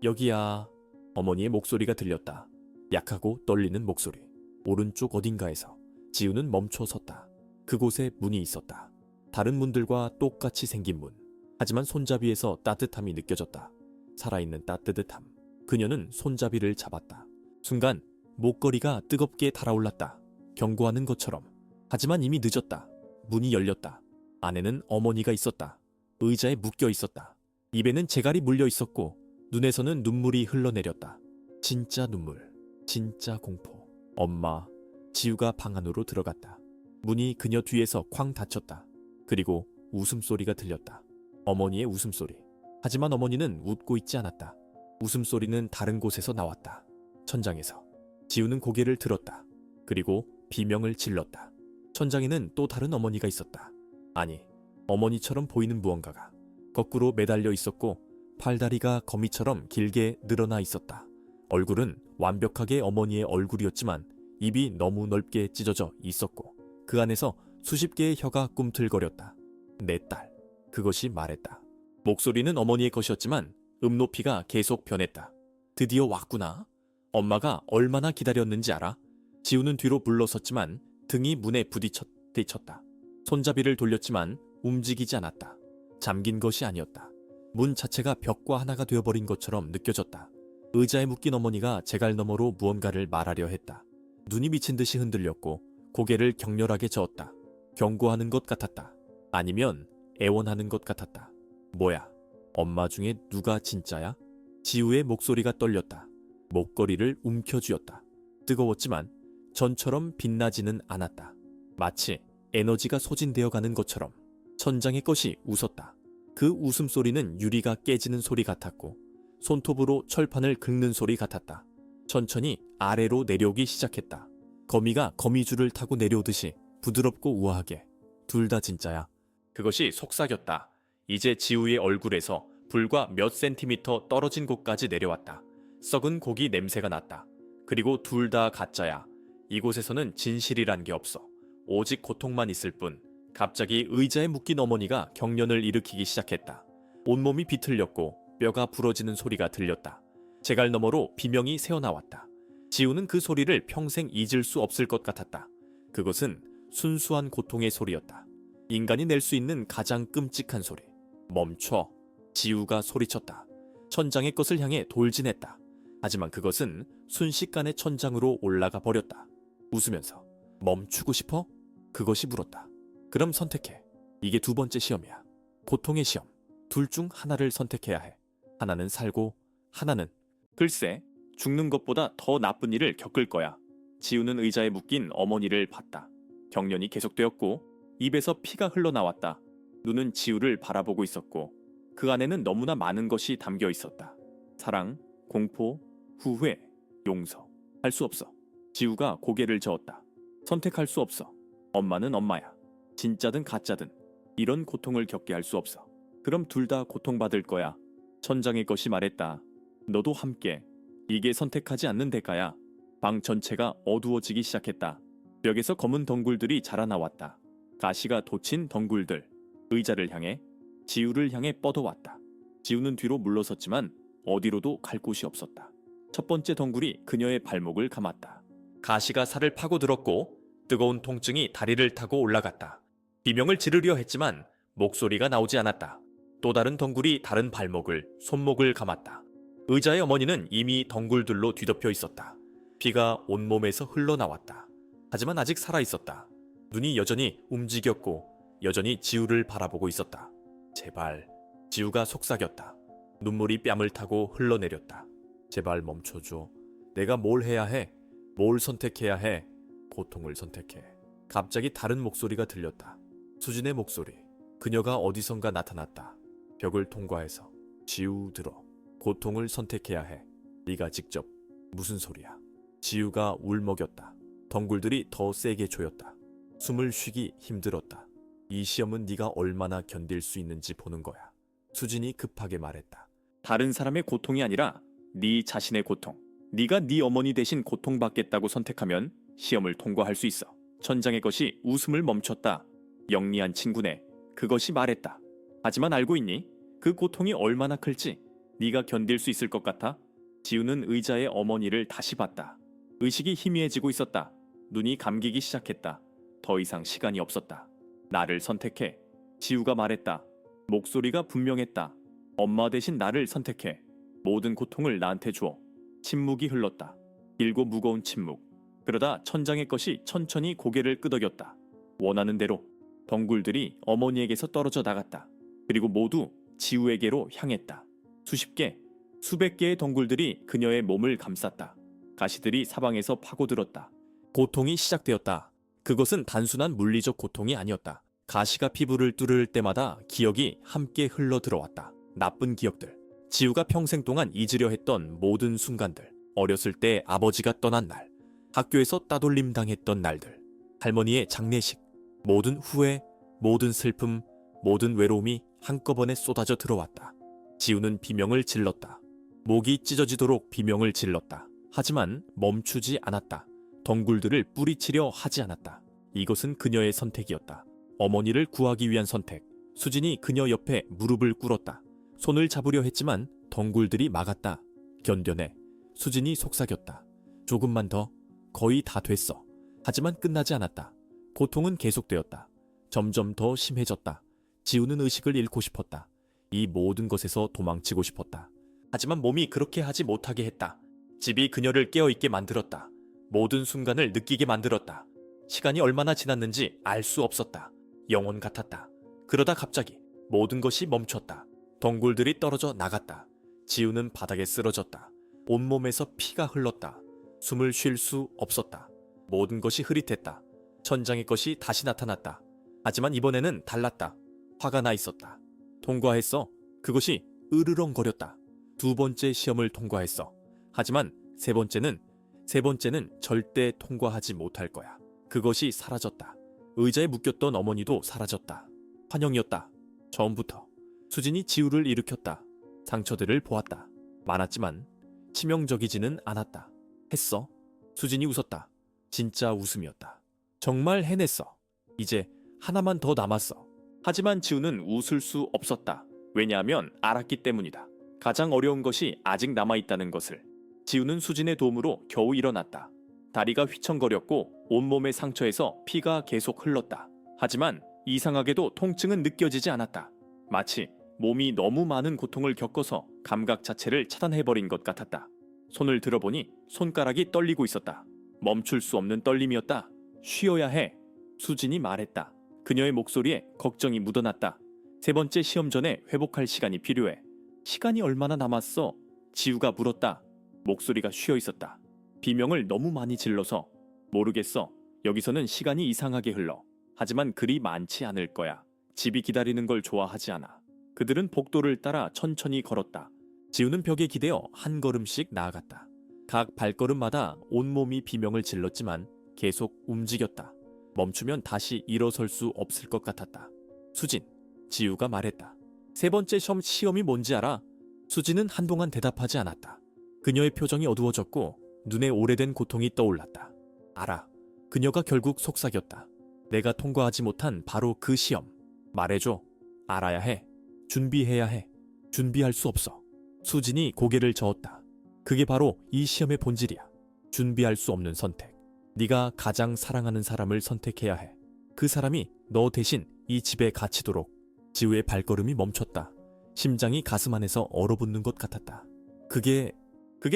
여기야. 어머니의 목소리가 들렸다. 약하고 떨리는 목소리. 오른쪽 어딘가에서. 지우는 멈춰 섰다. 그곳에 문이 있었다. 다른 문들과 똑같이 생긴 문. 하지만 손잡이에서 따뜻함이 느껴졌다. 살아있는 따뜻함. 그녀는 손잡이를 잡았다. 순간 목걸이가 뜨겁게 달아올랐다. 경고하는 것처럼. 하지만 이미 늦었다. 문이 열렸다. 안에는 어머니가 있었다. 의자에 묶여 있었다. 입에는 재갈이 물려 있었고 눈에서는 눈물이 흘러내렸다. 진짜 눈물. 진짜 공포. 엄마. 지우가 방 안으로 들어갔다. 문이 그녀 뒤에서 쾅 닫혔다. 그리고 웃음소리가 들렸다. 어머니의 웃음소리. 하지만 어머니는 웃고 있지 않았다. 웃음소리는 다른 곳에서 나왔다. 천장에서. 지우는 고개를 들었다. 그리고 비명을 질렀다. 천장에는 또 다른 어머니가 있었다. 아니, 어머니처럼 보이는 무언가가 거꾸로 매달려 있었고 팔다리가 거미처럼 길게 늘어나 있었다. 얼굴은 완벽하게 어머니의 얼굴이었지만 입이 너무 넓게 찢어져 있었고 그 안에서 수십 개의 혀가 꿈틀거렸다. 내 딸. 그것이 말했다. 목소리는 어머니의 것이었지만 음높이가 계속 변했다. 드디어 왔구나. 엄마가 얼마나 기다렸는지 알아? 지우는 뒤로 물러섰지만 등이 문에 부딪혔다. 손잡이를 돌렸지만 움직이지 않았다. 잠긴 것이 아니었다. 문 자체가 벽과 하나가 되어버린 것처럼 느껴졌다. 의자에 묶인 어머니가 재갈 너머로 무언가를 말하려 했다. 눈이 미친 듯이 흔들렸고 고개를 격렬하게 저었다. 경고하는 것 같았다. 아니면 애원하는 것 같았다. 뭐야? 엄마 중에 누가 진짜야? 지우의 목소리가 떨렸다. 목걸이를 움켜쥐었다. 뜨거웠지만 전처럼 빛나지는 않았다. 마치 에너지가 소진되어 가는 것처럼. 천장의 것이 웃었다. 그 웃음소리는 유리가 깨지는 소리 같았고 손톱으로 철판을 긁는 소리 같았다. 천천히 아래로 내려오기 시작했다. 거미가 거미줄을 타고 내려오듯이 부드럽고 우아하게. 둘 다 진짜야. 그것이 속삭였다. 이제 지우의 얼굴에서 불과 몇 센티미터 떨어진 곳까지 내려왔다. 썩은 고기 냄새가 났다. 그리고 둘 다 가짜야. 이곳에서는 진실이란 게 없어. 오직 고통만 있을 뿐. 갑자기 의자에 묶인 어머니가 경련을 일으키기 시작했다. 온몸이 비틀렸고 뼈가 부러지는 소리가 들렸다. 재갈 너머로 비명이 새어나왔다. 지우는 그 소리를 평생 잊을 수 없을 것 같았다. 그것은 순수한 고통의 소리였다. 인간이 낼 수 있는 가장 끔찍한 소리. 멈춰. 지우가 소리쳤다. 천장의 것을 향해 돌진했다. 하지만 그것은 순식간에 천장으로 올라가 버렸다. 웃으면서 멈추고 싶어? 그것이 물었다. 그럼 선택해. 이게 두 번째 시험이야. 고통의 시험. 둘 중 하나를 선택해야 해. 하나는 살고 하나는 글쎄 죽는 것보다 더 나쁜 일을 겪을 거야. 지우는 의자에 묶인 어머니를 봤다. 경련이 계속되었고 입에서 피가 흘러나왔다. 눈은 지우를 바라보고 있었고 그 안에는 너무나 많은 것이 담겨 있었다. 사랑, 공포, 후회, 용서. 할 수 없어. 지우가 고개를 저었다. 선택할 수 없어. 엄마는 엄마야. 진짜든 가짜든 이런 고통을 겪게 할 수 없어. 그럼 둘 다 고통받을 거야. 천장의 것이 말했다. 너도 함께. 이게 선택하지 않는 대가야. 방 전체가 어두워지기 시작했다. 벽에서 검은 덩굴들이 자라나왔다. 가시가 돋친 덩굴들. 의자를 향해, 지우를 향해 뻗어왔다. 지우는 뒤로 물러섰지만 어디로도 갈 곳이 없었다. 첫 번째 덩굴이 그녀의 발목을 감았다. 가시가 살을 파고들었고 뜨거운 통증이 다리를 타고 올라갔다. 비명을 지르려 했지만 목소리가 나오지 않았다. 또 다른 덩굴이 다른 발목을, 손목을 감았다. 의자의 어머니는 이미 덩굴들로 뒤덮여 있었다. 피가 온몸에서 흘러나왔다. 하지만 아직 살아있었다. 눈이 여전히 움직였고 여전히 지우를 바라보고 있었다. 제발. 지우가 속삭였다. 눈물이 뺨을 타고 흘러내렸다. 제발 멈춰줘. 내가 뭘 해야 해? 뭘 선택해야 해? 고통을 선택해. 갑자기 다른 목소리가 들렸다. 수진의 목소리. 그녀가 어디선가 나타났다. 벽을 통과해서 지우 들어. 고통을 선택해야 해. 네가 직접. 무슨 소리야? 지우가 울먹였다. 덩굴들이 더 세게 조였다. 숨을 쉬기 힘들었다. 이 시험은 네가 얼마나 견딜 수 있는지 보는 거야. 수진이 급하게 말했다. 다른 사람의 고통이 아니라 네 자신의 고통. 네가 네 어머니 대신 고통받겠다고 선택하면 시험을 통과할 수 있어. 천장의 것이 웃음을 멈췄다. 영리한 친구네. 그것이 말했다. 하지만 알고 있니? 그 고통이 얼마나 클지 네가 견딜 수 있을 것 같아? 지우는 의자의 어머니를 다시 봤다. 의식이 희미해지고 있었다. 눈이 감기기 시작했다. 더 이상 시간이 없었다. 나를 선택해. 지우가 말했다. 목소리가 분명했다. 엄마 대신 나를 선택해. 모든 고통을 나한테 줘. 침묵이 흘렀다. 길고 무거운 침묵. 그러다 천장의 것이 천천히 고개를 끄덕였다. 원하는 대로. 덩굴들이 어머니에게서 떨어져 나갔다. 그리고 모두 지우에게로 향했다. 수십 개, 수백 개의 덩굴들이 그녀의 몸을 감쌌다. 가시들이 사방에서 파고들었다. 고통이 시작되었다. 그것은 단순한 물리적 고통이 아니었다. 가시가 피부를 뚫을 때마다 기억이 함께 흘러들어왔다. 나쁜 기억들. 지우가 평생 동안 잊으려 했던 모든 순간들. 어렸을 때 아버지가 떠난 날. 학교에서 따돌림 당했던 날들. 할머니의 장례식. 모든 후회, 모든 슬픔, 모든 외로움이 한꺼번에 쏟아져 들어왔다. 지우는 비명을 질렀다. 목이 찢어지도록 비명을 질렀다. 하지만 멈추지 않았다. 덩굴들을 뿌리치려 하지 않았다. 이것은 그녀의 선택이었다. 어머니를 구하기 위한 선택. 수진이 그녀 옆에 무릎을 꿇었다. 손을 잡으려 했지만 덩굴들이 막았다. 견뎌내. 수진이 속삭였다. 조금만 더. 거의 다 됐어. 하지만 끝나지 않았다. 고통은 계속되었다. 점점 더 심해졌다. 지우는 의식을 잃고 싶었다. 이 모든 것에서 도망치고 싶었다. 하지만 몸이 그렇게 하지 못하게 했다. 집이 그녀를 깨어있게 만들었다. 모든 순간을 느끼게 만들었다. 시간이 얼마나 지났는지 알 수 없었다. 영원 같았다. 그러다 갑자기 모든 것이 멈췄다. 덩굴들이 떨어져 나갔다. 지우는 바닥에 쓰러졌다. 온몸에서 피가 흘렀다. 숨을 쉴 수 없었다. 모든 것이 흐릿했다. 천장의 것이 다시 나타났다. 하지만 이번에는 달랐다. 화가 나 있었다. 통과했어. 그것이 으르렁거렸다. 두 번째 시험을 통과했어. 하지만 세 번째는 절대 통과하지 못할 거야. 그것이 사라졌다. 의자에 묶였던 어머니도 사라졌다. 환영이었다. 처음부터. 수진이 지우를 일으켰다. 상처들을 보았다. 많았지만 치명적이지는 않았다. 했어. 수진이 웃었다. 진짜 웃음이었다. 정말 해냈어. 이제 하나만 더 남았어. 하지만 지우는 웃을 수 없었다. 왜냐하면 알았기 때문이다. 가장 어려운 것이 아직 남아있다는 것을. 지우는 수진의 도움으로 겨우 일어났다. 다리가 휘청거렸고 온몸의 상처에서 피가 계속 흘렀다. 하지만 이상하게도 통증은 느껴지지 않았다. 마치 몸이 너무 많은 고통을 겪어서 감각 자체를 차단해버린 것 같았다. 손을 들어보니 손가락이 떨리고 있었다. 멈출 수 없는 떨림이었다. 쉬어야 해. 수진이 말했다. 그녀의 목소리에 걱정이 묻어났다. 세 번째 시험 전에 회복할 시간이 필요해. 시간이 얼마나 남았어? 지우가 물었다. 목소리가 쉬어 있었다. 비명을 너무 많이 질러서. 모르겠어. 여기서는 시간이 이상하게 흘러. 하지만 그리 많지 않을 거야. 집이 기다리는 걸 좋아하지 않아. 그들은 복도를 따라 천천히 걸었다. 지우는 벽에 기대어 한 걸음씩 나아갔다. 각 발걸음마다 온몸이 비명을 질렀지만 계속 움직였다. 멈추면 다시 일어설 수 없을 것 같았다. 수진, 지우가 말했다. 세 번째 시험이 뭔지 알아? 수진은 한동안 대답하지 않았다. 그녀의 표정이 어두워졌고 눈에 오래된 고통이 떠올랐다. 알아. 그녀가 결국 속삭였다. 내가 통과하지 못한 바로 그 시험. 말해줘. 알아야 해. 준비해야 해. 준비할 수 없어. 수진이 고개를 저었다. 그게 바로 이 시험의 본질이야. 준비할 수 없는 선택. 네가 가장 사랑하는 사람을 선택해야 해. 그 사람이 너 대신 이 집에 갇히도록. 지우의 발걸음이 멈췄다. 심장이 가슴 안에서 얼어붙는 것 같았다. 그게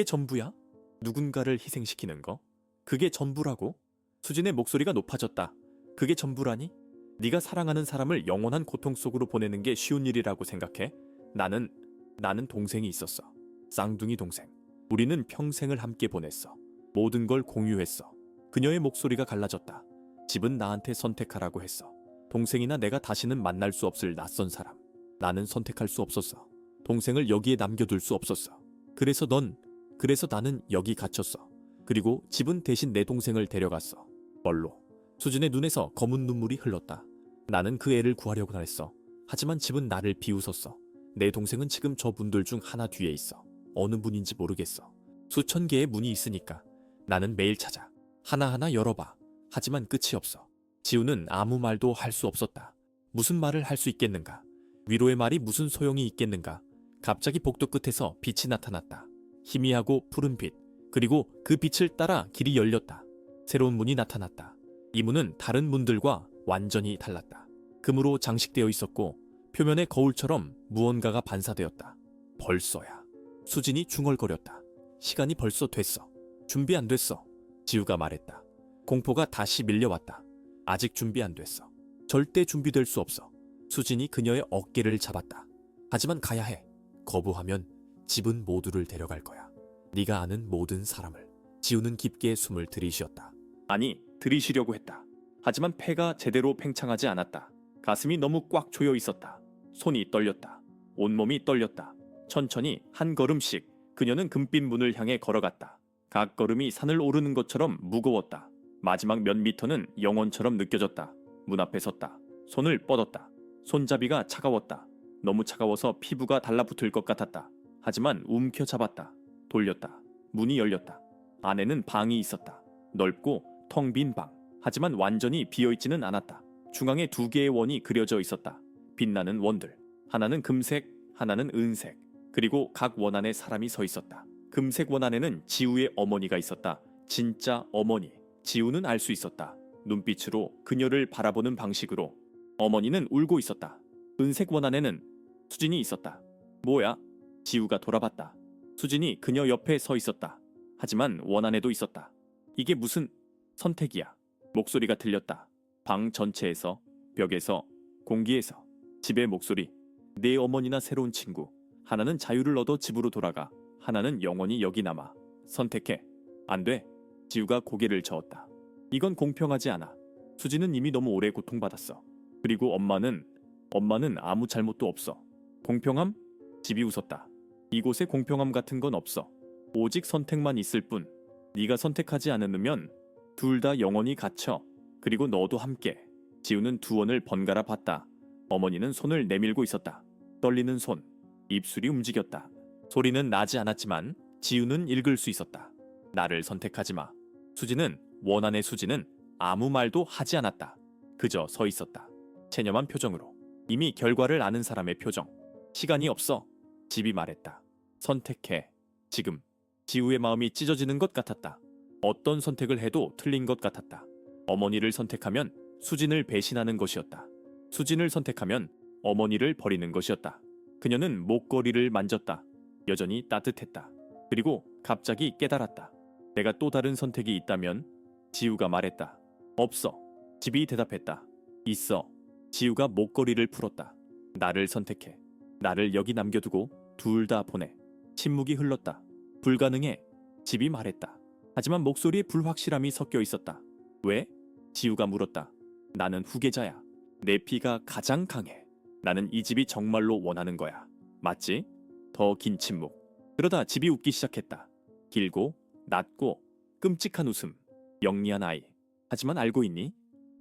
전부야? 누군가를 희생시키는 거? 그게 전부라고? 수진의 목소리가 높아졌다. 그게 전부라니? 네가 사랑하는 사람을 영원한 고통 속으로 보내는 게 쉬운 일이라고 생각해? 나는 동생이 있었어. 쌍둥이 동생. 우리는 평생을 함께 보냈어. 모든 걸 공유했어. 그녀의 목소리가 갈라졌다. 집은 나한테 선택하라고 했어. 동생이나 내가 다시는 만날 수 없을 낯선 사람. 나는 선택할 수 없었어. 동생을 여기에 남겨둘 수 없었어. 그래서 나는 여기 갇혔어. 그리고 집은 대신 내 동생을 데려갔어. 멀로. 수진의 눈에서 검은 눈물이 흘렀다. 나는 그 애를 구하려고 했어. 하지만 집은 나를 비웃었어. 내 동생은 지금 저 문들 중 하나 뒤에 있어. 어느 문인지 모르겠어. 수천 개의 문이 있으니까. 나는 매일 찾아. 하나하나 열어봐. 하지만 끝이 없어. 지우는 아무 말도 할 수 없었다. 무슨 말을 할 수 있겠는가? 위로의 말이 무슨 소용이 있겠는가? 갑자기 복도 끝에서 빛이 나타났다. 희미하고 푸른 빛. 그리고 그 빛을 따라 길이 열렸다. 새로운 문이 나타났다. 이 문은 다른 문들과 완전히 달랐다. 금으로 장식되어 있었고 표면에 거울처럼 무언가가 반사되었다. 벌써야. 수진이 중얼거렸다. 시간이 벌써 됐어. 준비 안 됐어. 지우가 말했다. 공포가 다시 밀려왔다. 아직 준비 안 됐어. 절대 준비될 수 없어. 수진이 그녀의 어깨를 잡았다. 하지만 가야 해. 거부하면 집은 모두를 데려갈 거야. 네가 아는 모든 사람을. 지우는 깊게 숨을 들이쉬었다. 아니, 들이쉬려고 했다. 하지만 폐가 제대로 팽창하지 않았다. 가슴이 너무 꽉 조여 있었다. 손이 떨렸다. 온몸이 떨렸다. 천천히 한 걸음씩 그녀는 금빛 문을 향해 걸어갔다. 각 걸음이 산을 오르는 것처럼 무거웠다. 마지막 몇 미터는 영원처럼 느껴졌다. 문 앞에 섰다. 손을 뻗었다. 손잡이가 차가웠다. 너무 차가워서 피부가 달라붙을 것 같았다. 하지만 움켜잡았다. 돌렸다. 문이 열렸다. 안에는 방이 있었다. 넓고 텅 빈 방. 하지만 완전히 비어있지는 않았다. 중앙에 두 개의 원이 그려져 있었다. 빛나는 원들. 하나는 금색, 하나는 은색. 그리고 각 원 안에 사람이 서 있었다. 금색 원 안에는 지우의 어머니가 있었다. 진짜 어머니. 지우는 알 수 있었다. 눈빛으로 그녀를 바라보는 방식으로. 어머니는 울고 있었다. 은색 원 안에는 수진이 있었다. 뭐야? 지우가 돌아봤다. 수진이 그녀 옆에 서 있었다. 하지만 원 안에도 있었다. 이게 무슨 선택이야? 목소리가 들렸다. 방 전체에서, 벽에서, 공기에서. 집의 목소리. 내 어머니나 새로운 친구. 하나는 자유를 얻어 집으로 돌아가. 하나는 영원히 여기 남아. 선택해. 안 돼. 지우가 고개를 저었다. 이건 공평하지 않아. 수진은 이미 너무 오래 고통받았어. 그리고 엄마는 아무 잘못도 없어. 공평함? 집이 웃었다. 이곳에 공평함 같은 건 없어. 오직 선택만 있을 뿐. 네가 선택하지 않으면 둘 다 영원히 갇혀. 그리고 너도 함께. 지우는 두 원을 번갈아 봤다. 어머니는 손을 내밀고 있었다. 떨리는 손, 입술이 움직였다. 소리는 나지 않았지만 지우는 읽을 수 있었다. 나를 선택하지 마. 수지는, 원한의 수지는 아무 말도 하지 않았다. 그저 서 있었다. 체념한 표정으로. 이미 결과를 아는 사람의 표정. 시간이 없어. 집이 말했다. 선택해. 지금. 지우의 마음이 찢어지는 것 같았다. 어떤 선택을 해도 틀린 것 같았다. 어머니를 선택하면 수진을 배신하는 것이었다. 수진을 선택하면 어머니를 버리는 것이었다. 그녀는 목걸이를 만졌다. 여전히 따뜻했다. 그리고 갑자기 깨달았다. 내가 또 다른 선택이 있다면? 지우가 말했다. 없어. 집이 대답했다. 있어. 지우가 목걸이를 풀었다. 나를 선택해. 나를 여기 남겨두고 둘 다 보내. 침묵이 흘렀다. 불가능해. 집이 말했다. 하지만 목소리에 불확실함이 섞여 있었다. 왜? 지우가 물었다. 나는 후계자야. 내 피가 가장 강해. 나는 이 집이 정말로 원하는 거야. 맞지? 더 긴 침묵. 그러다 집이 웃기 시작했다. 길고 낮고 끔찍한 웃음. 영리한 아이. 하지만 알고 있니?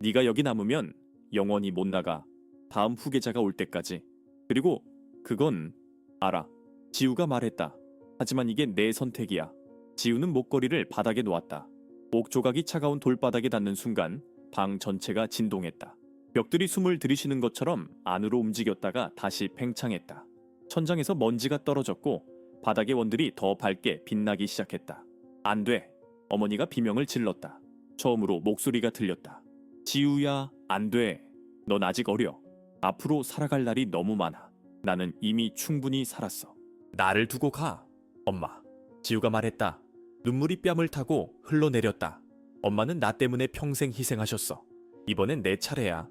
네가 여기 남으면 영원히 못 나가. 다음 후계자가 올 때까지. 그리고 그건 알아. 지우가 말했다. 하지만 이게 내 선택이야. 지우는 목걸이를 바닥에 놓았다. 목 조각이 차가운 돌바닥에 닿는 순간 방 전체가 진동했다. 벽들이 숨을 들이쉬는 것처럼 안으로 움직였다가 다시 팽창했다. 천장에서 먼지가 떨어졌고 바닥의 원들이 더 밝게 빛나기 시작했다. 안 돼. 어머니가 비명을 질렀다. 처음으로 목소리가 들렸다. 지우야, 안 돼. 넌 아직 어려. 앞으로 살아갈 날이 너무 많아. 나는 이미 충분히 살았어. 나를 두고 가. 엄마. 지우가 말했다. 눈물이 뺨을 타고 흘러내렸다. 엄마는 나 때문에 평생 희생하셨어. 이번엔 내 차례야.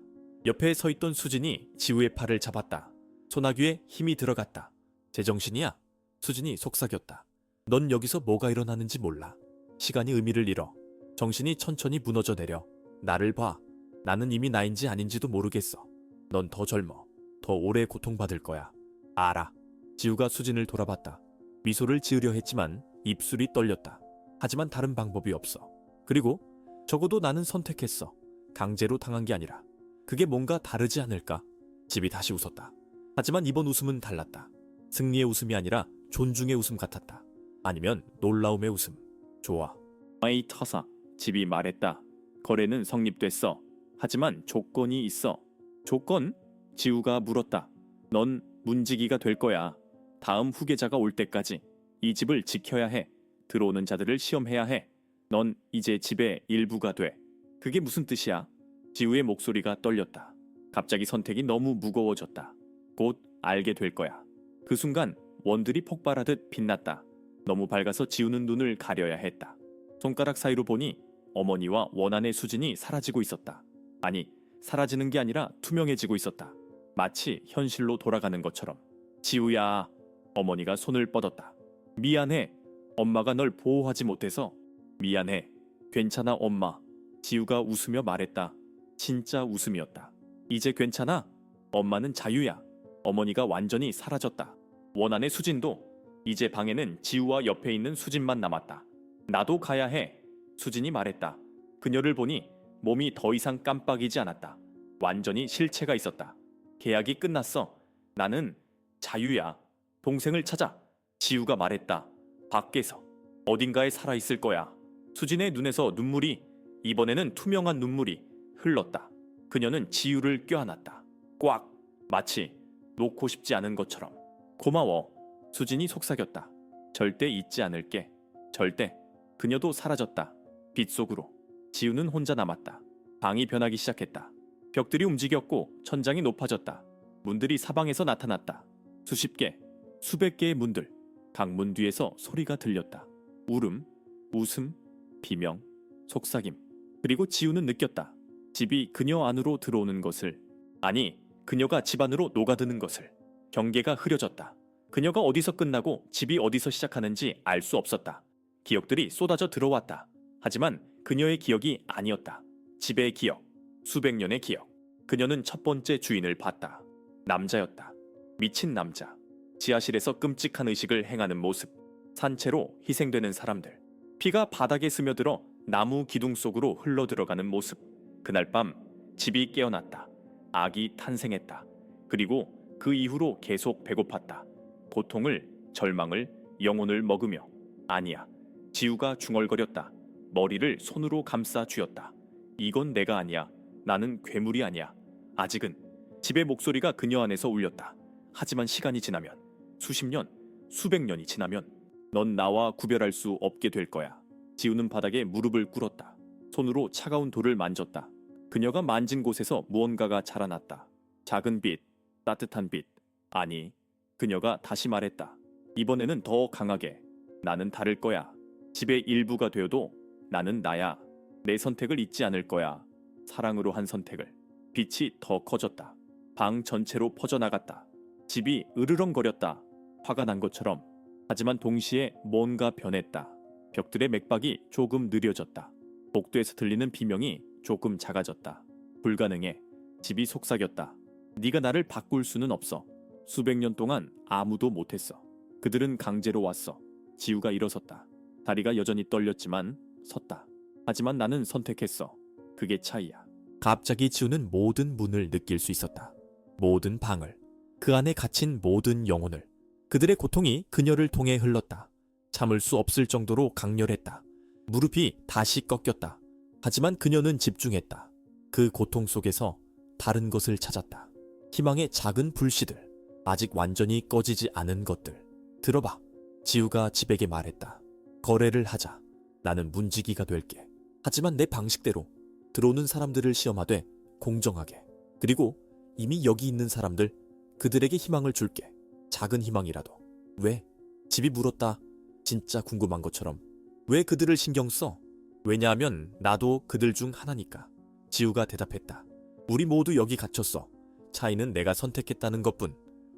옆에 서 있던 수진이 지우의 팔을 잡았다. 소나귀에 힘이 들어갔다. 제정신이야? 수진이 속삭였다. 넌 여기서 뭐가 일어나는지 몰라. 시간이 의미를 잃어. 정신이 천천히 무너져 내려. 나를 봐. 나는 이미 나인지 아닌지도 모르겠어. 넌 더 젊어. 더 오래 고통받을 거야. 알아. 지우가 수진을 돌아봤다. 미소를 지으려 했지만 입술이 떨렸다. 하지만 다른 방법이 없어. 그리고 적어도 나는 선택했어. 강제로 당한 게 아니라. 그게 뭔가 다르지 않을까? 집이 다시 웃었다. 하지만 이번 웃음은 달랐다. 승리의 웃음이 아니라 존중의 웃음 같았다. 아니면 놀라움의 웃음. 좋아. 아이 터사. 집이 말했다. 거래는 성립됐어. 하지만 조건이 있어. 조건? 지우가 물었다. 넌 문지기가 될 거야. 다음 후계자가 올 때까지. 이 집을 지켜야 해. 들어오는 자들을 시험해야 해. 넌 이제 집의 일부가 돼. 그게 무슨 뜻이야? 지우의 목소리가 떨렸다. 갑자기 선택이 너무 무거워졌다. 곧 알게 될 거야. 그 순간 원들이 폭발하듯 빛났다. 너무 밝아서 지우는 눈을 가려야 했다. 손가락 사이로 보니 어머니와 원한의 수진이 사라지고 있었다. 아니, 사라지는 게 아니라 투명해지고 있었다. 마치 현실로 돌아가는 것처럼. 지우야. 어머니가 손을 뻗었다. 미안해. 엄마가 널 보호하지 못해서. 미안해. 괜찮아 엄마. 지우가 웃으며 말했다. 진짜 웃음이었다. 이제 괜찮아? 엄마는 자유야. 어머니가 완전히 사라졌다. 원한의 수진도. 이제 방에는 지우와 옆에 있는 수진만 남았다. 나도 가야 해. 수진이 말했다. 그녀를 보니 몸이 더 이상 깜빡이지 않았다. 완전히 실체가 있었다. 계약이 끝났어. 나는 자유야. 동생을 찾아. 지우가 말했다. 밖에서. 어딘가에 살아있을 거야. 수진의 눈에서 눈물이, 이번에는 투명한 눈물이 흘렀다. 그녀는 지우를 껴안았다. 꽉. 마치 놓고 싶지 않은 것처럼. 고마워. 수진이 속삭였다. 절대 잊지 않을게. 절대. 그녀도 사라졌다. 빛 속으로. 지우는 혼자 남았다. 방이 변하기 시작했다. 벽들이 움직였고 천장이 높아졌다. 문들이 사방에서 나타났다. 수십 개, 수백 개의 문들. 각 문 뒤에서 소리가 들렸다. 울음, 웃음, 비명, 속삭임. 그리고 지우는 느꼈다. 집이 그녀 안으로 들어오는 것을. 아니, 그녀가 집 안으로 녹아드는 것을. 경계가 흐려졌다. 그녀가 어디서 끝나고 집이 어디서 시작하는지 알 수 없었다. 기억들이 쏟아져 들어왔다. 하지만 그녀의 기억이 아니었다. 집의 기억, 수백 년의 기억. 그녀는 첫 번째 주인을 봤다. 남자였다. 미친 남자, 지하실에서 끔찍한 의식을 행하는 모습, 산채로 희생되는 사람들, 피가 바닥에 스며들어 나무 기둥 속으로 흘러들어가는 모습. 그날 밤 집이 깨어났다. 아기 탄생했다. 그리고 그 이후로 계속 배고팠다. 고통을, 절망을, 영혼을 먹으며. 아니야. 지우가 중얼거렸다. 머리를 손으로 감싸 쥐었다. 이건 내가 아니야. 나는 괴물이 아니야. 아직은. 집의 목소리가 그녀 안에서 울렸다. 하지만 시간이 지나면, 수십 년, 수백 년이 지나면 넌 나와 구별할 수 없게 될 거야. 지우는 바닥에 무릎을 꿇었다. 손으로 차가운 돌을 만졌다. 그녀가 만진 곳에서 무언가가 자라났다. 작은 빛, 따뜻한 빛. 아니, 그녀가 다시 말했다. 이번에는 더 강하게. 나는 다를 거야. 집의 일부가 되어도 나는 나야. 내 선택을 잊지 않을 거야. 사랑으로 한 선택을. 빛이 더 커졌다. 방 전체로 퍼져나갔다. 집이 으르렁거렸다. 화가 난 것처럼. 하지만 동시에 뭔가 변했다. 벽들의 맥박이 조금 느려졌다. 복도에서 들리는 비명이 조금 작아졌다. 불가능해. 집이 속삭였다. 네가 나를 바꿀 수는 없어. 수백 년 동안 아무도 못했어. 그들은 강제로 왔어. 지우가 일어섰다. 다리가 여전히 떨렸지만 섰다. 하지만 나는 선택했어. 그게 차이야. 갑자기 지우는 모든 문을 느낄 수 있었다. 모든 방을, 그 안에 갇힌 모든 영혼을. 그들의 고통이 그녀를 통해 흘렀다. 참을 수 없을 정도로 강렬했다. 무릎이 다시 꺾였다. 하지만 그녀는 집중했다. 그 고통 속에서 다른 것을 찾았다. 희망의 작은 불씨들, 아직 완전히 꺼지지 않은 것들. 들어봐. 지우가 집에게 말했다. 거래를 하자. 나는 문지기가 될게. 하지만 내 방식대로 들어오는 사람들을 시험하되 공정하게. 그리고 이미 여기 있는 사람들, 그들에게 희망을 줄게. 작은 희망이라도. 왜? 집이 물었다. 진짜 궁금한 것처럼. 왜 그들을 신경 써? 왜냐하면 나도 그들 중 하나니까. 지우가 대답했다. 우리 모두 여기 갇혔어. 차이는 내가 선택했다는 것뿐.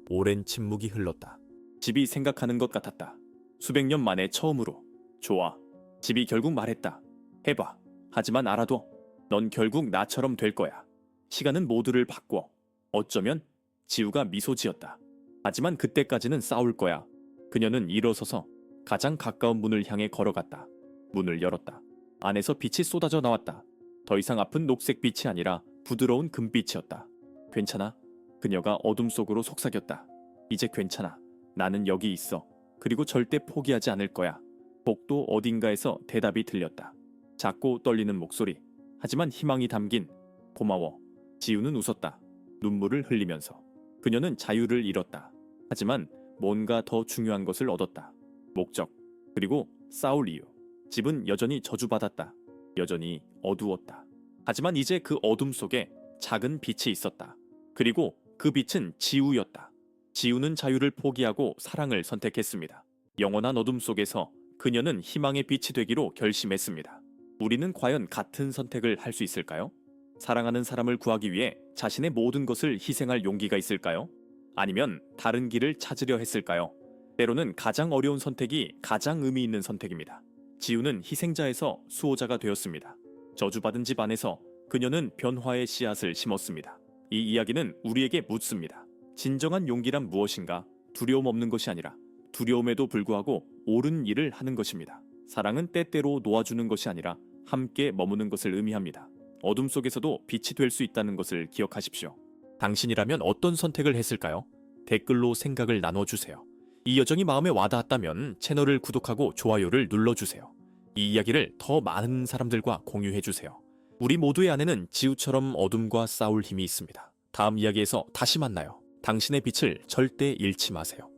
오랜 침묵이 흘렀다. 집이 생각하는 것 같았다. 수백 년 만에 처음으로. 좋아. 집이 결국 말했다. 해봐. 하지만 알아둬. 넌 결국 나처럼 될 거야. 시간은 모두를 바꿔. 어쩌면 지우가 미소 지었다. 하지만 그때까지는 싸울 거야. 그녀는 일어서서 가장 가까운 문을 향해 걸어갔다. 문을 열었다. 안에서 빛이 쏟아져 나왔다. 더 이상 아픈 녹색 빛이 아니라 부드러운 금빛이었다. 괜찮아? 그녀가 어둠 속으로 속삭였다. 이제 괜찮아. 나는 여기 있어. 그리고 절대 포기하지 않을 거야. 복도 어딘가에서 대답이 들렸다. 작고 떨리는 목소리. 하지만 희망이 담긴 고마워. 지우는 웃었다. 눈물을 흘리면서. 그녀는 자유를 잃었다. 하지만 뭔가 더 중요한 것을 얻었다. 목적. 그리고 싸울 이유. 집은 여전히 저주받았다. 여전히 어두웠다. 하지만 이제 그 어둠 속에 작은 빛이 있었다. 그리고 그 빛은 지우였다. 지우는 자유를 포기하고 사랑을 선택했습니다. 영원한 어둠 속에서 그녀는 희망의 빛이 되기로 결심했습니다. 우리는 과연 같은 선택을 할 수 있을까요? 사랑하는 사람을 구하기 위해 자신의 모든 것을 희생할 용기가 있을까요? 아니면 다른 길을 찾으려 했을까요? 때로는 가장 어려운 선택이 가장 의미 있는 선택입니다. 지우는 희생자에서 수호자가 되었습니다. 저주받은 집 안에서 그녀는 변화의 씨앗을 심었습니다. 이 이야기는 우리에게 묻습니다. 진정한 용기란 무엇인가? 두려움 없는 것이 아니라 두려움에도 불구하고 옳은 일을 하는 것입니다. 사랑은 때때로 놓아주는 것이 아니라 함께 머무는 것을 의미합니다. 어둠 속에서도 빛이 될 수 있다는 것을 기억하십시오. 당신이라면 어떤 선택을 했을까요? 댓글로 생각을 나눠주세요. 이 여정이 마음에 와닿았다면 채널을 구독하고 좋아요를 눌러주세요. 이 이야기를 더 많은 사람들과 공유해주세요. 우리 모두의 안에는 지우처럼 어둠과 싸울 힘이 있습니다. 다음 이야기에서 다시 만나요. 당신의 빛을 절대 잃지 마세요.